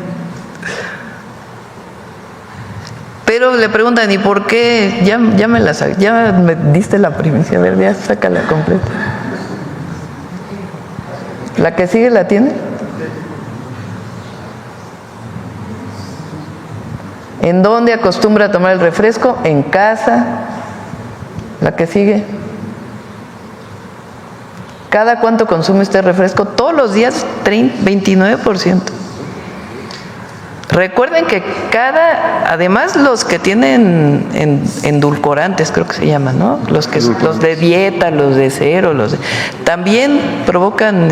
[SPEAKER 1] Pero le preguntan, ¿y por qué? Ya me diste la primicia, a ver, ya sácala completa. ¿La que sigue la tiene? ¿En dónde acostumbra a tomar el refresco? En casa. ¿La que sigue? ¿Cada cuánto consume usted refresco? Todos los días, 29%. Recuerden que además los que tienen endulcorantes, creo que se llaman, ¿no? Los de dieta, los de cero, también provocan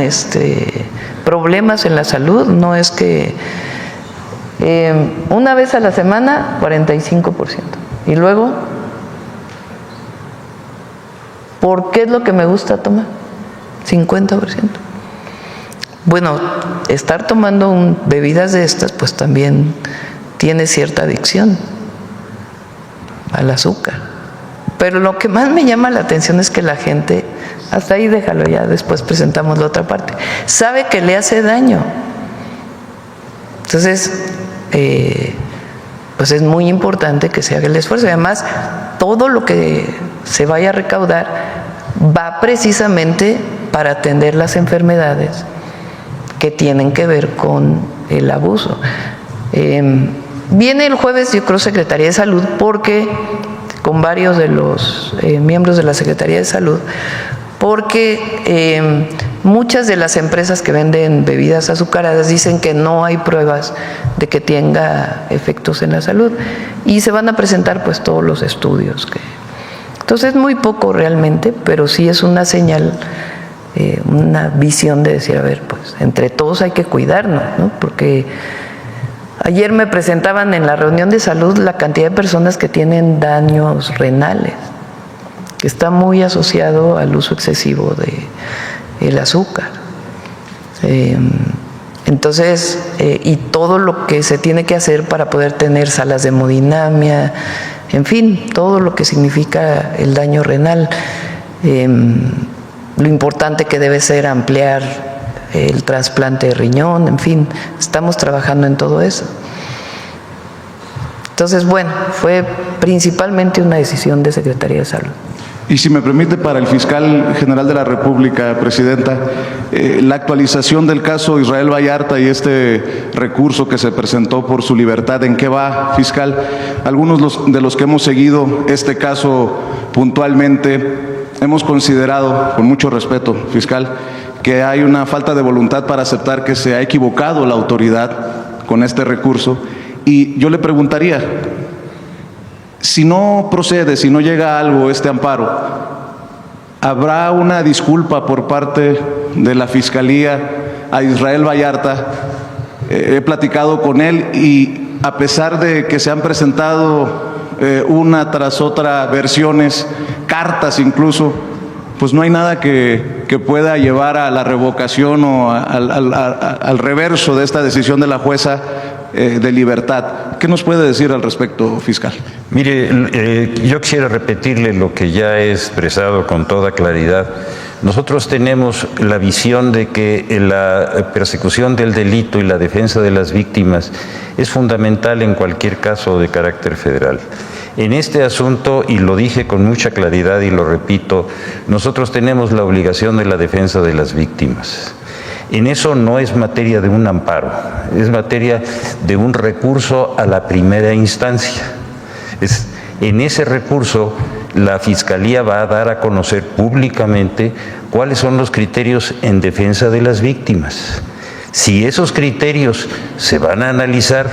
[SPEAKER 1] problemas en la salud. No es que una vez a la semana, 45%. Y luego, ¿por qué es lo que me gusta tomar? 50%. Bueno, estar tomando bebidas de estas, pues también tiene cierta adicción al azúcar. Pero lo que más me llama la atención es que la gente, hasta ahí déjalo ya, después presentamos la otra parte, sabe que le hace daño. Entonces, pues es muy importante que se haga el esfuerzo. Y además, todo lo que se vaya a recaudar va precisamente para atender las enfermedades que tienen que ver con el abuso. Viene el jueves, yo creo, Secretaría de Salud, porque con varios de los miembros de la Secretaría de Salud, porque muchas de las empresas que venden bebidas azucaradas dicen que no hay pruebas de que tenga efectos en la salud, y se van a presentar pues todos los estudios. Entonces es muy poco realmente, pero sí es una señal, una visión de decir, a ver, pues entre todos hay que cuidarnos, ¿no? Porque ayer me presentaban en la reunión de salud la cantidad de personas que tienen daños renales, que está muy asociado al uso excesivo del azúcar. Entonces, y todo lo que se tiene que hacer para poder tener salas de hemodinamia, en fin, todo lo que significa el daño renal. Lo importante que debe ser ampliar el trasplante de riñón, en fin, estamos trabajando en todo eso. Entonces, bueno, fue principalmente una decisión de Secretaría de Salud.
[SPEAKER 14] Y si me permite, para el fiscal general de la República, Presidenta, la actualización del caso Israel Vallarta y este recurso que se presentó por su libertad, ¿en qué va, fiscal? Algunos de los que hemos seguido este caso puntualmente hemos considerado, con mucho respeto, fiscal, que hay una falta de voluntad para aceptar que se ha equivocado la autoridad con este recurso. Y yo le preguntaría, si no procede, si no llega a algo este amparo, ¿habrá una disculpa por parte de la Fiscalía a Israel Vallarta. He platicado con él y a pesar de que se han presentado una tras otra versiones, cartas incluso, pues no hay nada que pueda llevar a la revocación o al reverso de esta decisión de la jueza de libertad. ¿Qué nos puede decir al respecto, fiscal?
[SPEAKER 9] Mire, yo quisiera repetirle lo que ya he expresado con toda claridad. Nosotros tenemos la visión de que la persecución del delito y la defensa de las víctimas es fundamental en cualquier caso de carácter federal. En este asunto, y lo dije con mucha claridad y lo repito, nosotros tenemos la obligación de la defensa de las víctimas. En eso no es materia de un amparo, es materia de un recurso a la primera instancia. En ese recurso, la Fiscalía va a dar a conocer públicamente cuáles son los criterios en defensa de las víctimas. Si esos criterios se van a analizar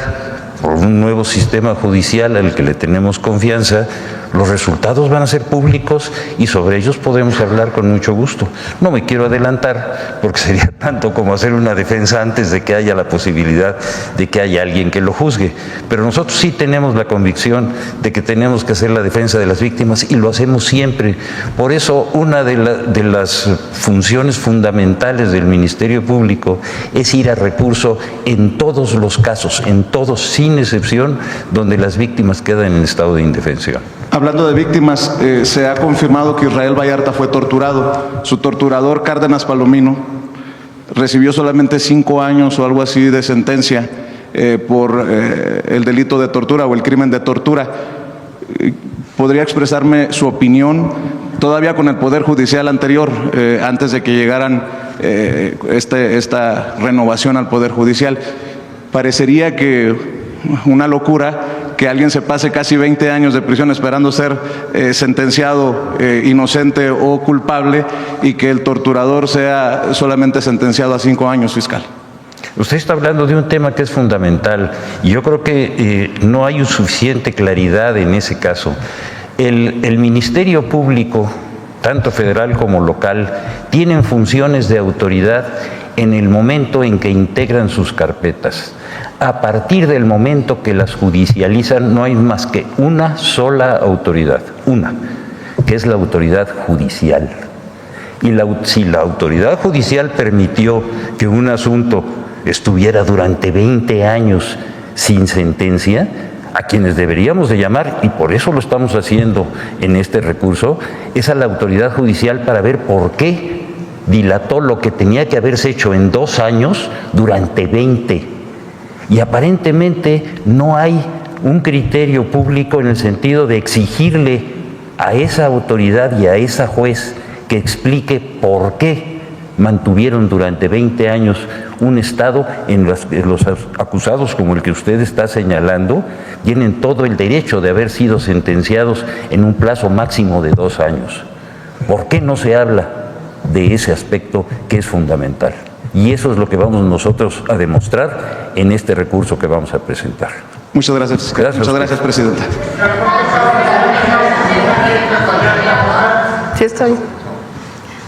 [SPEAKER 9] por un nuevo sistema judicial al que le tenemos confianza, los resultados van a ser públicos y sobre ellos podemos hablar con mucho gusto. No me quiero adelantar porque sería tanto como hacer una defensa antes de que haya la posibilidad de que haya alguien que lo juzgue. Pero nosotros sí tenemos la convicción de que tenemos que hacer la defensa de las víctimas y lo hacemos siempre. Por eso una de las funciones fundamentales del Ministerio Público es ir a recurso en todos los casos, en todos, sin excepción, donde las víctimas quedan en estado de indefensión.
[SPEAKER 14] Hablando de víctimas, se ha confirmado que Israel Vallarta fue torturado. Su torturador, Cárdenas Palomino, recibió solamente 5 años o algo así de sentencia por el delito de tortura o el crimen de tortura. ¿Podría expresarme su opinión todavía con el Poder Judicial anterior, antes de que llegaran esta renovación al Poder Judicial? Parecería que una locura que alguien se pase casi 20 años de prisión esperando ser sentenciado inocente o culpable y que el torturador sea solamente sentenciado a 5 años, fiscal.
[SPEAKER 9] Usted está hablando de un tema que es fundamental y yo creo que no hay suficiente claridad en ese caso. El Ministerio Público, tanto federal como local, tienen funciones de autoridad en el momento en que integran sus carpetas. A partir del momento que las judicializan, no hay más que una sola autoridad, una, que es la autoridad judicial. Y si la autoridad judicial permitió que un asunto estuviera durante 20 años sin sentencia, a quienes deberíamos de llamar, y por eso lo estamos haciendo en este recurso, es a la autoridad judicial para ver por qué dilató lo que tenía que haberse hecho en 2 años durante 20. Y aparentemente no hay un criterio público en el sentido de exigirle a esa autoridad y a esa juez que explique por qué mantuvieron durante 20 años un estado en los acusados como el que usted está señalando tienen todo el derecho de haber sido sentenciados en un plazo máximo de 2 años. ¿Por qué no se habla de ese aspecto que es fundamental? Y eso es lo que vamos nosotros a demostrar en este recurso que vamos a presentar.
[SPEAKER 14] Muchas gracias. Muchas gracias, presidenta.
[SPEAKER 1] Sí, estoy.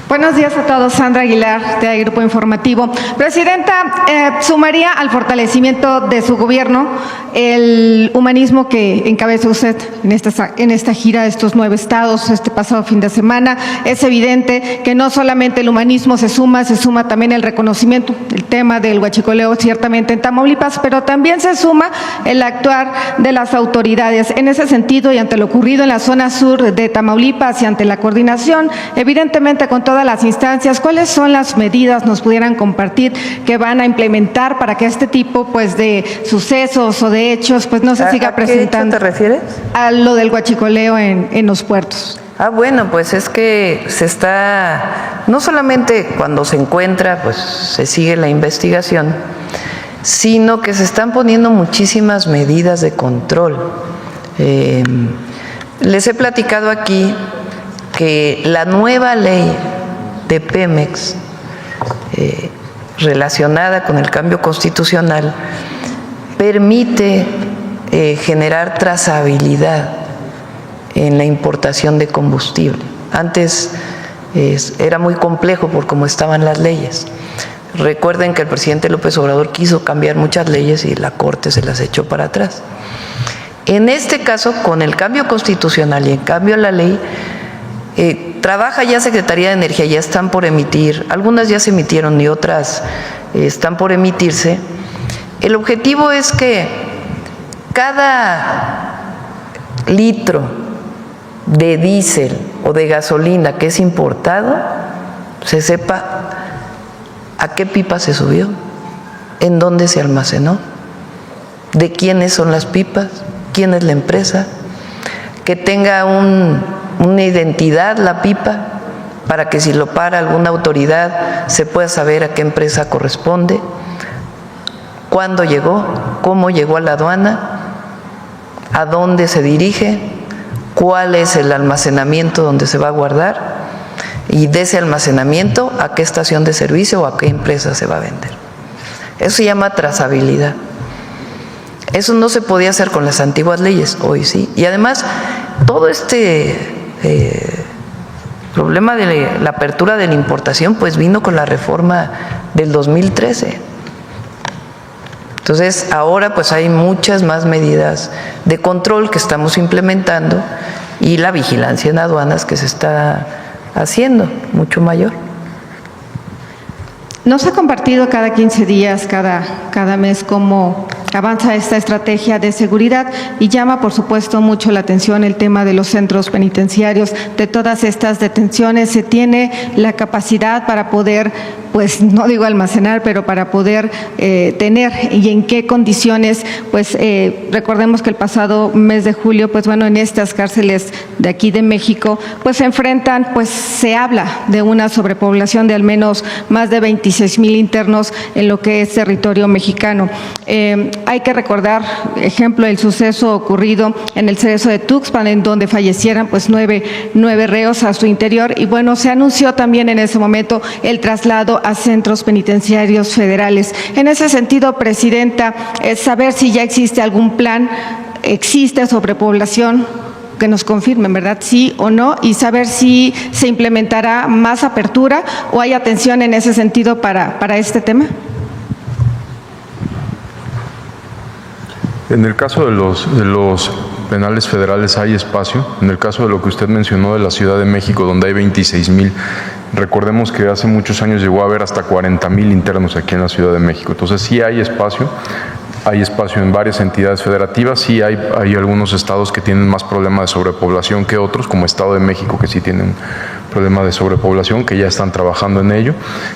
[SPEAKER 15] Buenos días a todos. Sandra Aguilar, de Grupo Informativo. Presidenta, sumaría al fortalecimiento de su gobierno el humanismo que encabeza usted en esta gira de estos 9 estados este pasado fin de semana. Es evidente que no solamente el humanismo se suma también el reconocimiento, el tema del huachicoleo ciertamente en Tamaulipas, pero también se suma el actuar de las autoridades. En ese sentido y ante lo ocurrido en la zona sur de Tamaulipas y ante la coordinación, evidentemente con todas las instancias, ¿cuáles son las medidas nos pudieran compartir que van a implementar para que este tipo pues de sucesos o de hechos pues no se siga presentando?
[SPEAKER 1] ¿A qué hecho te refieres?
[SPEAKER 15] A lo del huachicoleo en los puertos.
[SPEAKER 1] Bueno, pues es que se está, no solamente cuando se encuentra, pues se sigue la investigación, sino que se están poniendo muchísimas medidas de control. Les he platicado aquí que la nueva ley de Pemex relacionada con el cambio constitucional permite generar trazabilidad en la importación de combustible. Antes era muy complejo por cómo estaban las leyes. Recuerden que el presidente López Obrador quiso cambiar muchas leyes y la Corte se las echó para atrás. En este caso, con el cambio constitucional y en cambio a la ley, trabaja ya Secretaría de Energía, ya están por emitir, algunas ya se emitieron y otras están por emitirse. El objetivo es que cada litro de diésel o de gasolina que es importado, se sepa a qué pipa se subió, en dónde se almacenó, de quiénes son las pipas, quién es la empresa, que tenga una identidad la pipa, para que si lo para alguna autoridad se pueda saber a qué empresa corresponde, cuándo llegó, cómo llegó a la aduana, a dónde se dirige, cuál es el almacenamiento donde se va a guardar y de ese almacenamiento a qué estación de servicio o a qué empresa se va a vender. Eso se llama trazabilidad. Eso no se podía hacer con las antiguas leyes, hoy sí. Y además, todo este problema de la apertura de la importación, pues vino con la reforma del 2013. Entonces, ahora pues hay muchas más medidas de control que estamos implementando y la vigilancia en aduanas que se está haciendo mucho mayor.
[SPEAKER 15] Nos ha compartido cada 15 días, cada mes, cómo avanza esta estrategia de seguridad y llama, por supuesto, mucho la atención el tema de los centros penitenciarios. De todas estas detenciones, ¿se tiene la capacidad para poder, pues no digo almacenar, pero para poder tener y en qué condiciones? Pues recordemos que el pasado mes de julio, pues bueno, en estas cárceles de aquí de México, pues se enfrentan, pues se habla de una sobrepoblación de al menos más de 26,000 internos en lo que es territorio mexicano. Hay que recordar, ejemplo, el suceso ocurrido en el Cerezo de Tuxpan, en donde fallecieran pues nueve reos a su interior, y bueno, se anunció también en ese momento el traslado a centros penitenciarios federales. En ese sentido, Presidenta, es saber si ya existe algún plan, existe sobrepoblación, que nos confirmen, ¿verdad?, sí o no, y saber si se implementará más apertura o hay atención en ese sentido para este tema.
[SPEAKER 7] En el caso de los penales federales hay espacio. En el caso de lo que usted mencionó de la Ciudad de México, donde hay 26,000, recordemos que hace muchos años llegó a haber hasta 40,000 internos aquí en la Ciudad de México. Entonces sí hay espacio. Hay espacio en varias entidades federativas, sí hay algunos estados que tienen más problema de sobrepoblación que otros, como Estado de México, que sí tienen problema de sobrepoblación, que ya están trabajando en ello,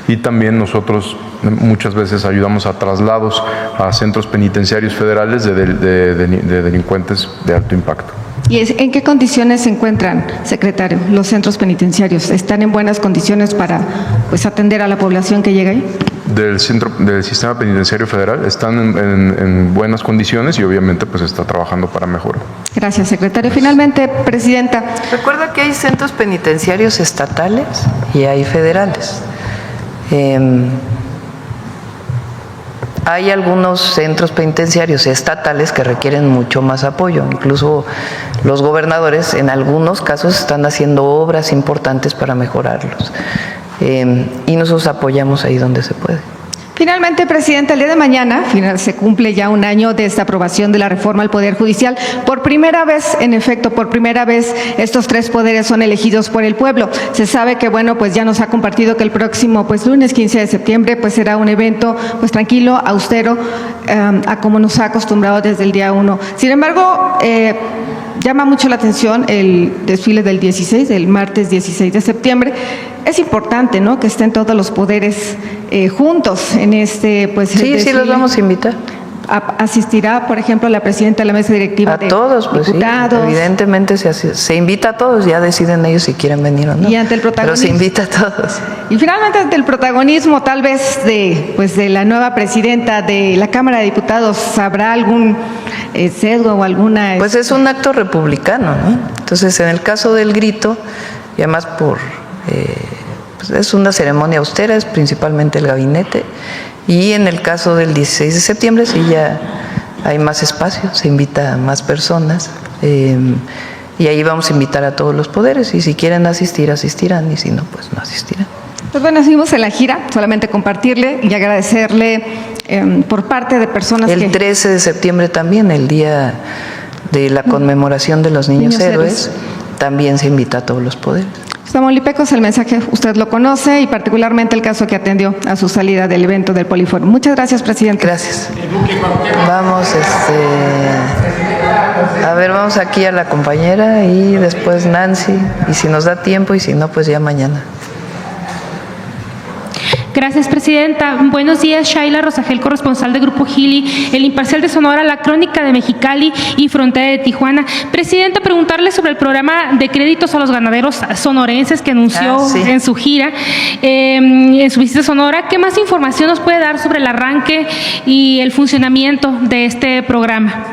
[SPEAKER 7] y también nosotros muchas veces ayudamos a traslados a centros penitenciarios federales de delincuentes de alto impacto.
[SPEAKER 15] ¿Y en qué condiciones se encuentran, secretario, los centros penitenciarios? ¿Están en buenas condiciones para pues atender a la población que llega ahí?
[SPEAKER 7] Del sistema penitenciario federal están en buenas condiciones y obviamente pues está trabajando para mejorar.
[SPEAKER 15] Gracias, secretario. Finalmente, Presidenta.
[SPEAKER 1] Recuerda que hay centros penitenciarios estatales y hay federales. Hay algunos centros penitenciarios estatales que requieren mucho más apoyo. Incluso los gobernadores en algunos casos están haciendo obras importantes para mejorarlos. Y nosotros apoyamos ahí donde se puede.
[SPEAKER 15] Finalmente, Presidenta, el día de mañana se cumple ya un año de esta aprobación de la reforma al Poder Judicial. Por primera vez, en efecto, por primera vez, estos tres poderes son elegidos por el pueblo. Se sabe que, bueno, pues ya nos ha compartido que el próximo, pues lunes 15 de septiembre, pues será un evento, pues tranquilo, austero, a como nos ha acostumbrado desde el día 1. Sin embargo, llama mucho la atención el desfile del martes 16 de septiembre. Es importante, ¿no?, que estén todos los poderes juntos en este, pues.
[SPEAKER 1] Sí, los vamos a invitar.
[SPEAKER 15] Asistirá, por ejemplo, la presidenta de la mesa directiva de
[SPEAKER 1] todos, pues
[SPEAKER 15] diputados.
[SPEAKER 1] Sí, evidentemente se invita a todos, ya deciden ellos si quieren venir o no.
[SPEAKER 15] Y ante el protagonismo.
[SPEAKER 1] Pero se invita a todos.
[SPEAKER 15] Y finalmente, ante el protagonismo, tal vez de la nueva presidenta de la Cámara de Diputados, ¿habrá algún sesgo o alguna?
[SPEAKER 1] Pues es un acto republicano, ¿no? Entonces, en el caso del grito, y además pues es una ceremonia austera, es principalmente el gabinete. Y en el caso del 16 de septiembre sí ya hay más espacio, se invita a más personas y ahí vamos a invitar a todos los poderes y si quieren asistir, asistirán y si no, pues no asistirán.
[SPEAKER 15] Pues bueno, seguimos en la gira, solamente compartirle y agradecerle por parte de personas
[SPEAKER 1] El 13 de septiembre también, el día de la conmemoración de los niños héroes, también se invita a todos los poderes.
[SPEAKER 15] Tamaulipecos, el mensaje usted lo conoce y particularmente el caso que atendió a su salida del evento del Poliforum. Muchas gracias, presidente.
[SPEAKER 1] Gracias. Vamos, a ver, vamos aquí a la compañera y después Nancy, y si nos da tiempo y si no, pues ya mañana.
[SPEAKER 16] Gracias, presidenta. Buenos días, Shaila Rosagel, corresponsal de Grupo Gili, El Imparcial de Sonora, La Crónica de Mexicali y Frontera de Tijuana. Presidenta, preguntarle sobre el programa de créditos a los ganaderos sonorenses que anunció en su gira, en su visita a Sonora. ¿Qué más información nos puede dar sobre el arranque y el funcionamiento de este programa?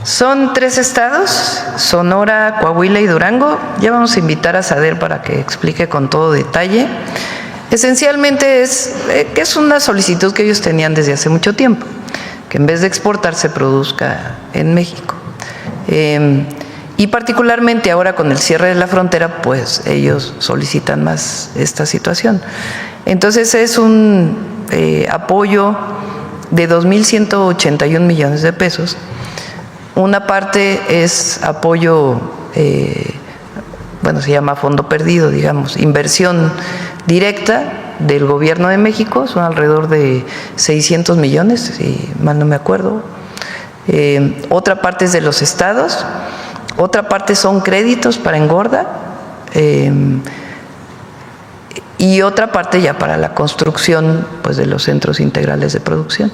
[SPEAKER 1] Son 3 estados, Sonora, Coahuila y Durango. Ya vamos a invitar a Sader para que explique con todo detalle. Esencialmente es una solicitud que ellos tenían desde hace mucho tiempo, que en vez de exportar se produzca en México. Y particularmente ahora con el cierre de la frontera, pues ellos solicitan más esta situación. Entonces es un apoyo de 2.181 millones de pesos. Una parte es apoyo, se llama fondo perdido, digamos, inversión directa del gobierno de México, son alrededor de 600 millones, si mal no me acuerdo. Otra parte es de los estados, otra parte son créditos para engorda, y otra parte ya para la construcción, pues, de los centros integrales de producción.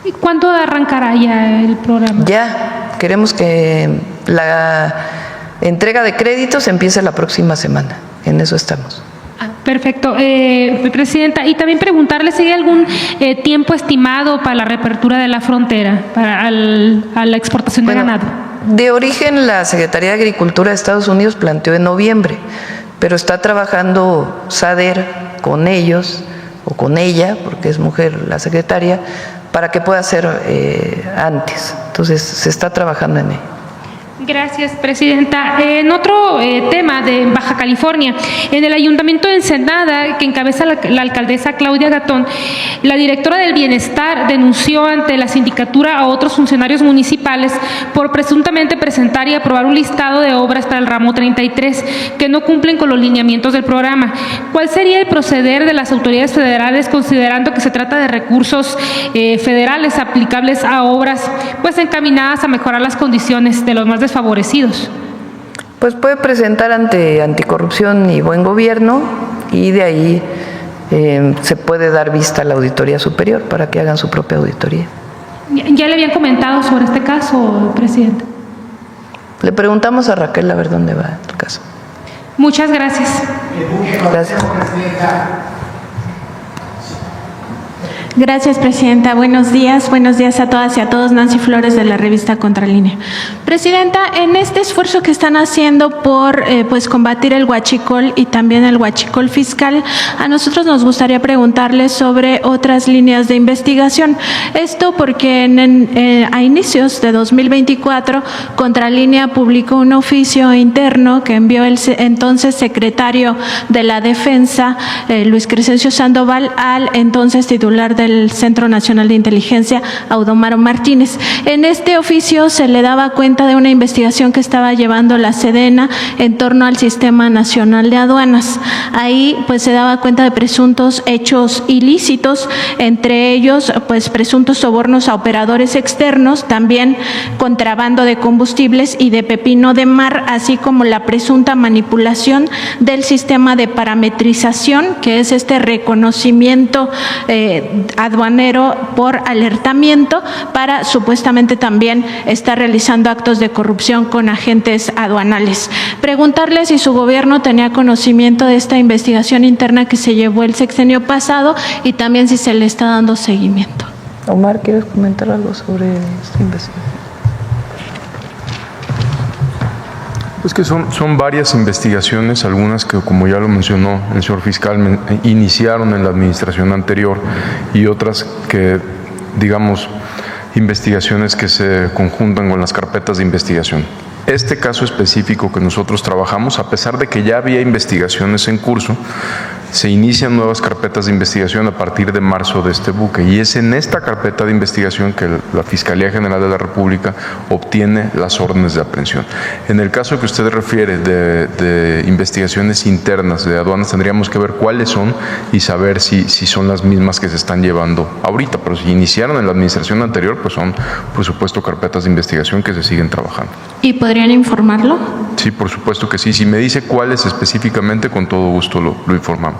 [SPEAKER 16] ¿Y cuándo arrancará ya el programa?
[SPEAKER 1] Ya, queremos que la entrega de créditos empiece la próxima semana, en eso estamos.
[SPEAKER 16] Perfecto. Presidenta, y también preguntarle si hay algún tiempo estimado para la reapertura de la frontera, a la exportación de ganado.
[SPEAKER 1] De origen, la Secretaría de Agricultura de Estados Unidos planteó en noviembre, pero está trabajando Sader con ellos, o con ella, porque es mujer la secretaria, para que pueda ser antes. Entonces, se está trabajando en ello.
[SPEAKER 16] Gracias, presidenta. En otro tema de Baja California, en el Ayuntamiento de Ensenada, que encabeza la alcaldesa Claudia Gatón, la directora del Bienestar denunció ante la sindicatura a otros funcionarios municipales por presuntamente presentar y aprobar un listado de obras para el ramo 33 que no cumplen con los lineamientos del programa. ¿Cuál sería el proceder de las autoridades federales, considerando que se trata de recursos federales aplicables a obras pues encaminadas a mejorar las condiciones de los más desfavorecidos?
[SPEAKER 1] Pues puede presentar ante Anticorrupción y Buen Gobierno, y de ahí se puede dar vista a la Auditoría Superior para que hagan su propia auditoría.
[SPEAKER 16] ¿Ya le habían comentado sobre este caso, presidente?
[SPEAKER 1] Le preguntamos a Raquel a ver dónde va el caso.
[SPEAKER 16] Muchas gracias.
[SPEAKER 1] Gracias.
[SPEAKER 17] Gracias, presidenta. Buenos días a todas y a todos. Nancy Flores, de la revista Contralínea. Presidenta, en este esfuerzo que están haciendo por combatir el huachicol y también el huachicol fiscal, a nosotros nos gustaría preguntarles sobre otras líneas de investigación. Esto porque a inicios de 2024, Contralínea publicó un oficio interno que envió el entonces secretario de la Defensa, Luis Crescencio Sandoval, al entonces titular del Centro Nacional de Inteligencia, Audomaro Martínez. En este oficio se le daba cuenta de una investigación que estaba llevando la Sedena en torno al Sistema Nacional de Aduanas. Ahí pues se daba cuenta de presuntos hechos ilícitos, entre ellos pues presuntos sobornos a operadores externos, también contrabando de combustibles y de pepino de mar, así como la presunta manipulación del sistema de parametrización, que es este reconocimiento aduanero por alertamiento, para supuestamente también estar realizando actos de corrupción con agentes aduanales. Preguntarle si su gobierno tenía conocimiento de esta investigación interna que se llevó el sexenio pasado y también si se le está dando seguimiento.
[SPEAKER 1] Omar, ¿quieres comentar algo sobre esta investigación?
[SPEAKER 7] Es que son varias investigaciones, algunas que, como ya lo mencionó el señor fiscal, iniciaron en la administración anterior, y otras que, digamos, investigaciones que se conjuntan con las carpetas de investigación. Este caso específico que nosotros trabajamos, a pesar de que ya había investigaciones en curso, se inician nuevas carpetas de investigación a partir de marzo de este buque, y es en esta carpeta de investigación que la Fiscalía General de la República obtiene las órdenes de aprehensión. En el caso que usted refiere de investigaciones internas de aduanas, tendríamos que ver cuáles son y saber si son las mismas que se están llevando ahorita, pero si iniciaron en la administración anterior, pues son, por supuesto, carpetas de investigación que se siguen trabajando.
[SPEAKER 17] ¿Y podrían informarlo?
[SPEAKER 7] Sí, por supuesto que sí. Si me dice cuáles específicamente, con todo gusto lo informamos.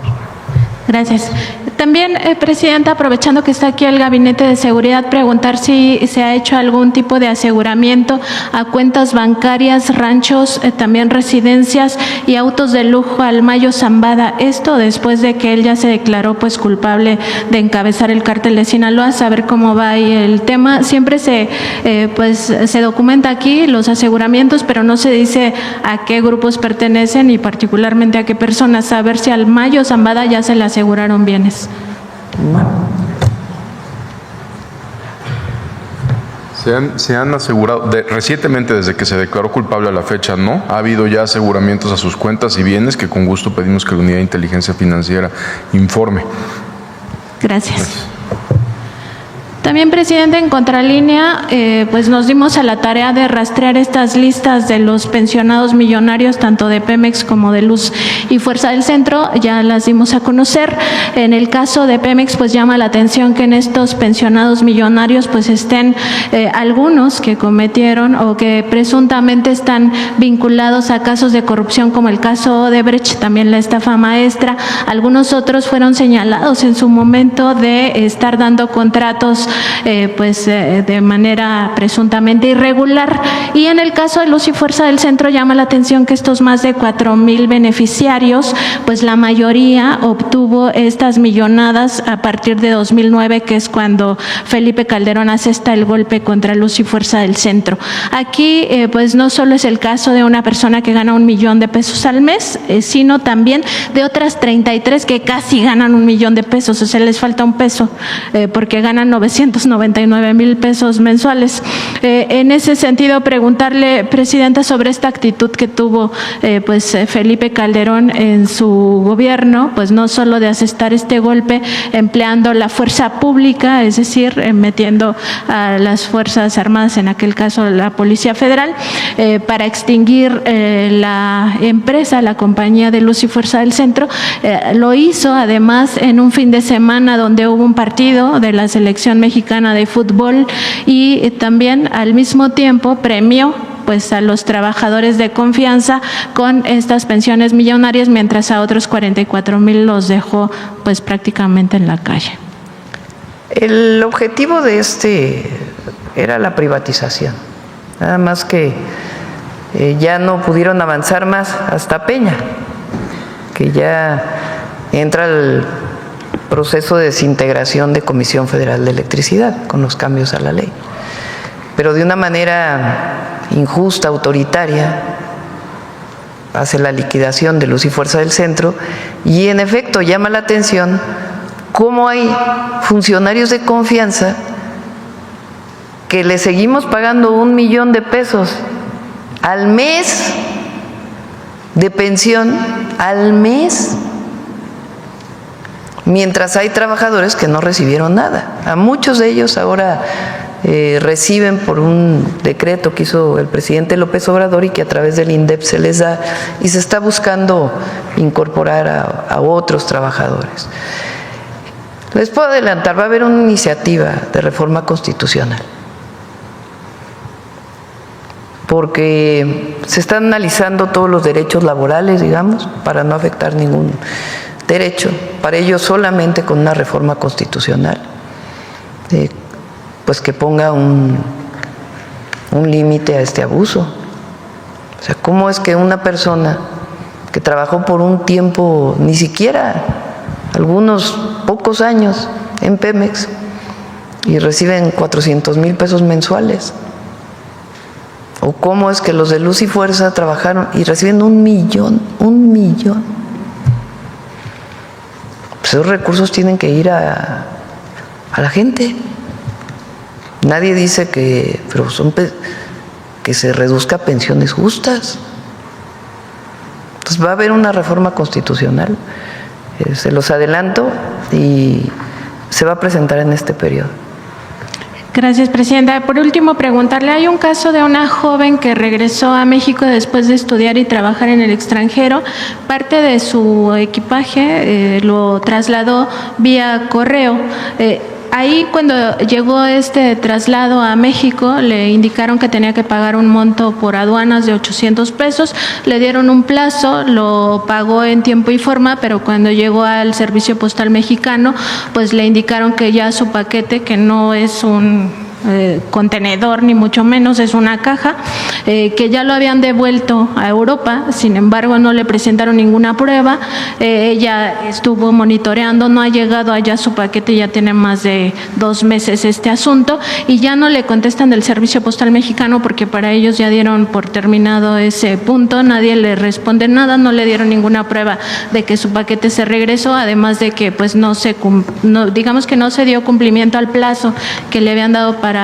[SPEAKER 17] Gracias. También, Presidenta, aprovechando que está aquí el Gabinete de Seguridad, preguntar si se ha hecho algún tipo de aseguramiento a cuentas bancarias, ranchos, también residencias y autos de lujo al Mayo Zambada. Esto después de que él ya se declaró pues culpable de encabezar el cártel de Sinaloa. Saber cómo va ahí el tema. Siempre se documenta aquí los aseguramientos, pero no se dice a qué grupos pertenecen y particularmente a qué personas. Saber si al Mayo Zambada ya se le aseguraron bienes.
[SPEAKER 7] Se han asegurado, recientemente desde que se declaró culpable a la fecha, no, ha habido ya aseguramientos a sus cuentas y bienes que con gusto pedimos que la Unidad de Inteligencia Financiera informe.
[SPEAKER 17] Gracias. También, Presidente, en contralínea, pues nos dimos a la tarea de rastrear estas listas de los pensionados millonarios, tanto de Pemex como de Luz y Fuerza del Centro, ya las dimos a conocer. En el caso de Pemex, pues llama la atención que en estos pensionados millonarios, pues estén algunos que cometieron o que presuntamente están vinculados a casos de corrupción, como el caso Odebrecht, también la estafa maestra. Algunos otros fueron señalados en su momento de estar dando contratos de manera presuntamente irregular. Y en el caso de Luz y Fuerza del Centro llama la atención que estos más de 4,000 beneficiarios, pues la mayoría obtuvo estas millonadas a partir de 2009, que es cuando Felipe Calderón asesta el golpe contra Luz y Fuerza del Centro. Aquí pues no solo es el caso de una persona que gana 1 millón de pesos al mes, sino también de otras 33 que casi ganan 1 millón de pesos, o sea, les falta un peso porque ganan 999,000 pesos mensuales. En ese sentido, preguntarle, Presidenta, sobre esta actitud que tuvo Felipe Calderón en su gobierno, pues no solo de asestar este golpe empleando la fuerza pública, es decir, metiendo a las Fuerzas Armadas, en aquel caso la Policía Federal, para extinguir la empresa, la compañía de Luz y Fuerza del Centro. Lo hizo además en un fin de semana donde hubo un partido de la selección mexicana de fútbol y también al mismo tiempo premió pues a los trabajadores de confianza con estas pensiones millonarias, mientras a otros 44,000 los dejó pues prácticamente en la calle.
[SPEAKER 1] El objetivo de era la privatización, nada más que ya no pudieron avanzar más hasta Peña, que ya entra el proceso de desintegración de Comisión Federal de Electricidad con los cambios a la ley, pero de una manera injusta, autoritaria, hace la liquidación de Luz y Fuerza del Centro. Y en efecto llama la atención cómo hay funcionarios de confianza que le seguimos pagando 1 millón de pesos al mes de pensión, al mes, mientras hay trabajadores que no recibieron nada. A muchos de ellos ahora reciben por un decreto que hizo el presidente López Obrador y que a través del INDEP se les da, y se está buscando incorporar a otros trabajadores. Les puedo adelantar, va a haber una iniciativa de reforma constitucional, porque se están analizando todos los derechos laborales, digamos, para no afectar ningún derecho. Para ello, solamente con una reforma constitucional, pues que ponga un límite a este abuso. O sea, ¿cómo es que una persona que trabajó por un tiempo, ni siquiera algunos pocos años en Pemex, y reciben 400,000 pesos mensuales? ¿O cómo es que los de Luz y Fuerza trabajaron y reciben 1 millón? Pues esos recursos tienen que ir a la gente. Nadie dice que que se reduzca pensiones justas. Entonces va a haber una reforma constitucional, se los adelanto, y se va a presentar en este periodo.
[SPEAKER 17] Gracias, presidenta. Por último, preguntarle, hay un caso de una joven que regresó a México después de estudiar y trabajar en el extranjero. Parte de su equipaje lo trasladó vía correo. Ahí, cuando llegó este traslado a México, le indicaron que tenía que pagar un monto por aduanas de 800 pesos, le dieron un plazo, lo pagó en tiempo y forma, pero cuando llegó al Servicio Postal Mexicano, pues le indicaron que ya su paquete, que no es un contenedor ni mucho menos, es una caja, que ya lo habían devuelto a Europa. Sin embargo, no le presentaron ninguna prueba. Ella estuvo monitoreando, no ha llegado allá su paquete, ya tiene más de 2 meses este asunto, y ya no le contestan del Servicio Postal Mexicano porque para ellos ya dieron por terminado ese punto. Nadie le responde nada, no le dieron ninguna prueba de que su paquete se regresó, además de que pues digamos que no se dio cumplimiento al plazo que le habían dado para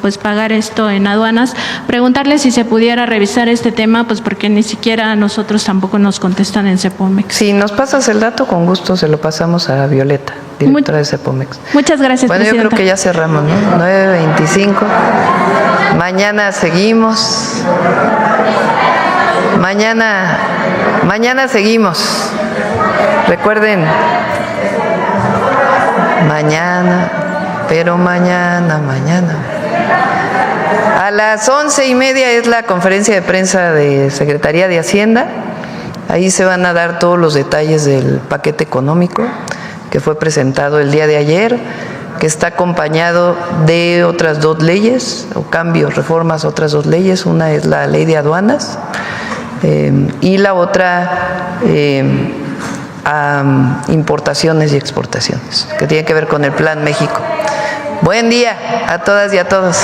[SPEAKER 17] pues pagar esto en aduanas. Preguntarle si se pudiera revisar este tema, pues porque ni siquiera a nosotros tampoco nos contestan en Cepomex.
[SPEAKER 1] Si nos pasas el dato, con gusto se lo pasamos a Violeta, directora de Cepomex.
[SPEAKER 17] Muchas gracias,
[SPEAKER 1] bueno,
[SPEAKER 17] presidenta.
[SPEAKER 1] Yo creo que ya cerramos, ¿no? 9:25. Mañana seguimos. Mañana seguimos. Recuerden, pero mañana. A las 11:30 es la conferencia de prensa de Secretaría de Hacienda. Ahí se van a dar todos los detalles del paquete económico que fue presentado el día de ayer, que está acompañado de otras 2 leyes, o cambios, reformas a otras 2 leyes. Una es la ley de aduanas y la otra a importaciones y exportaciones, que tiene que ver con el Plan México. Buen día a todas y a todos.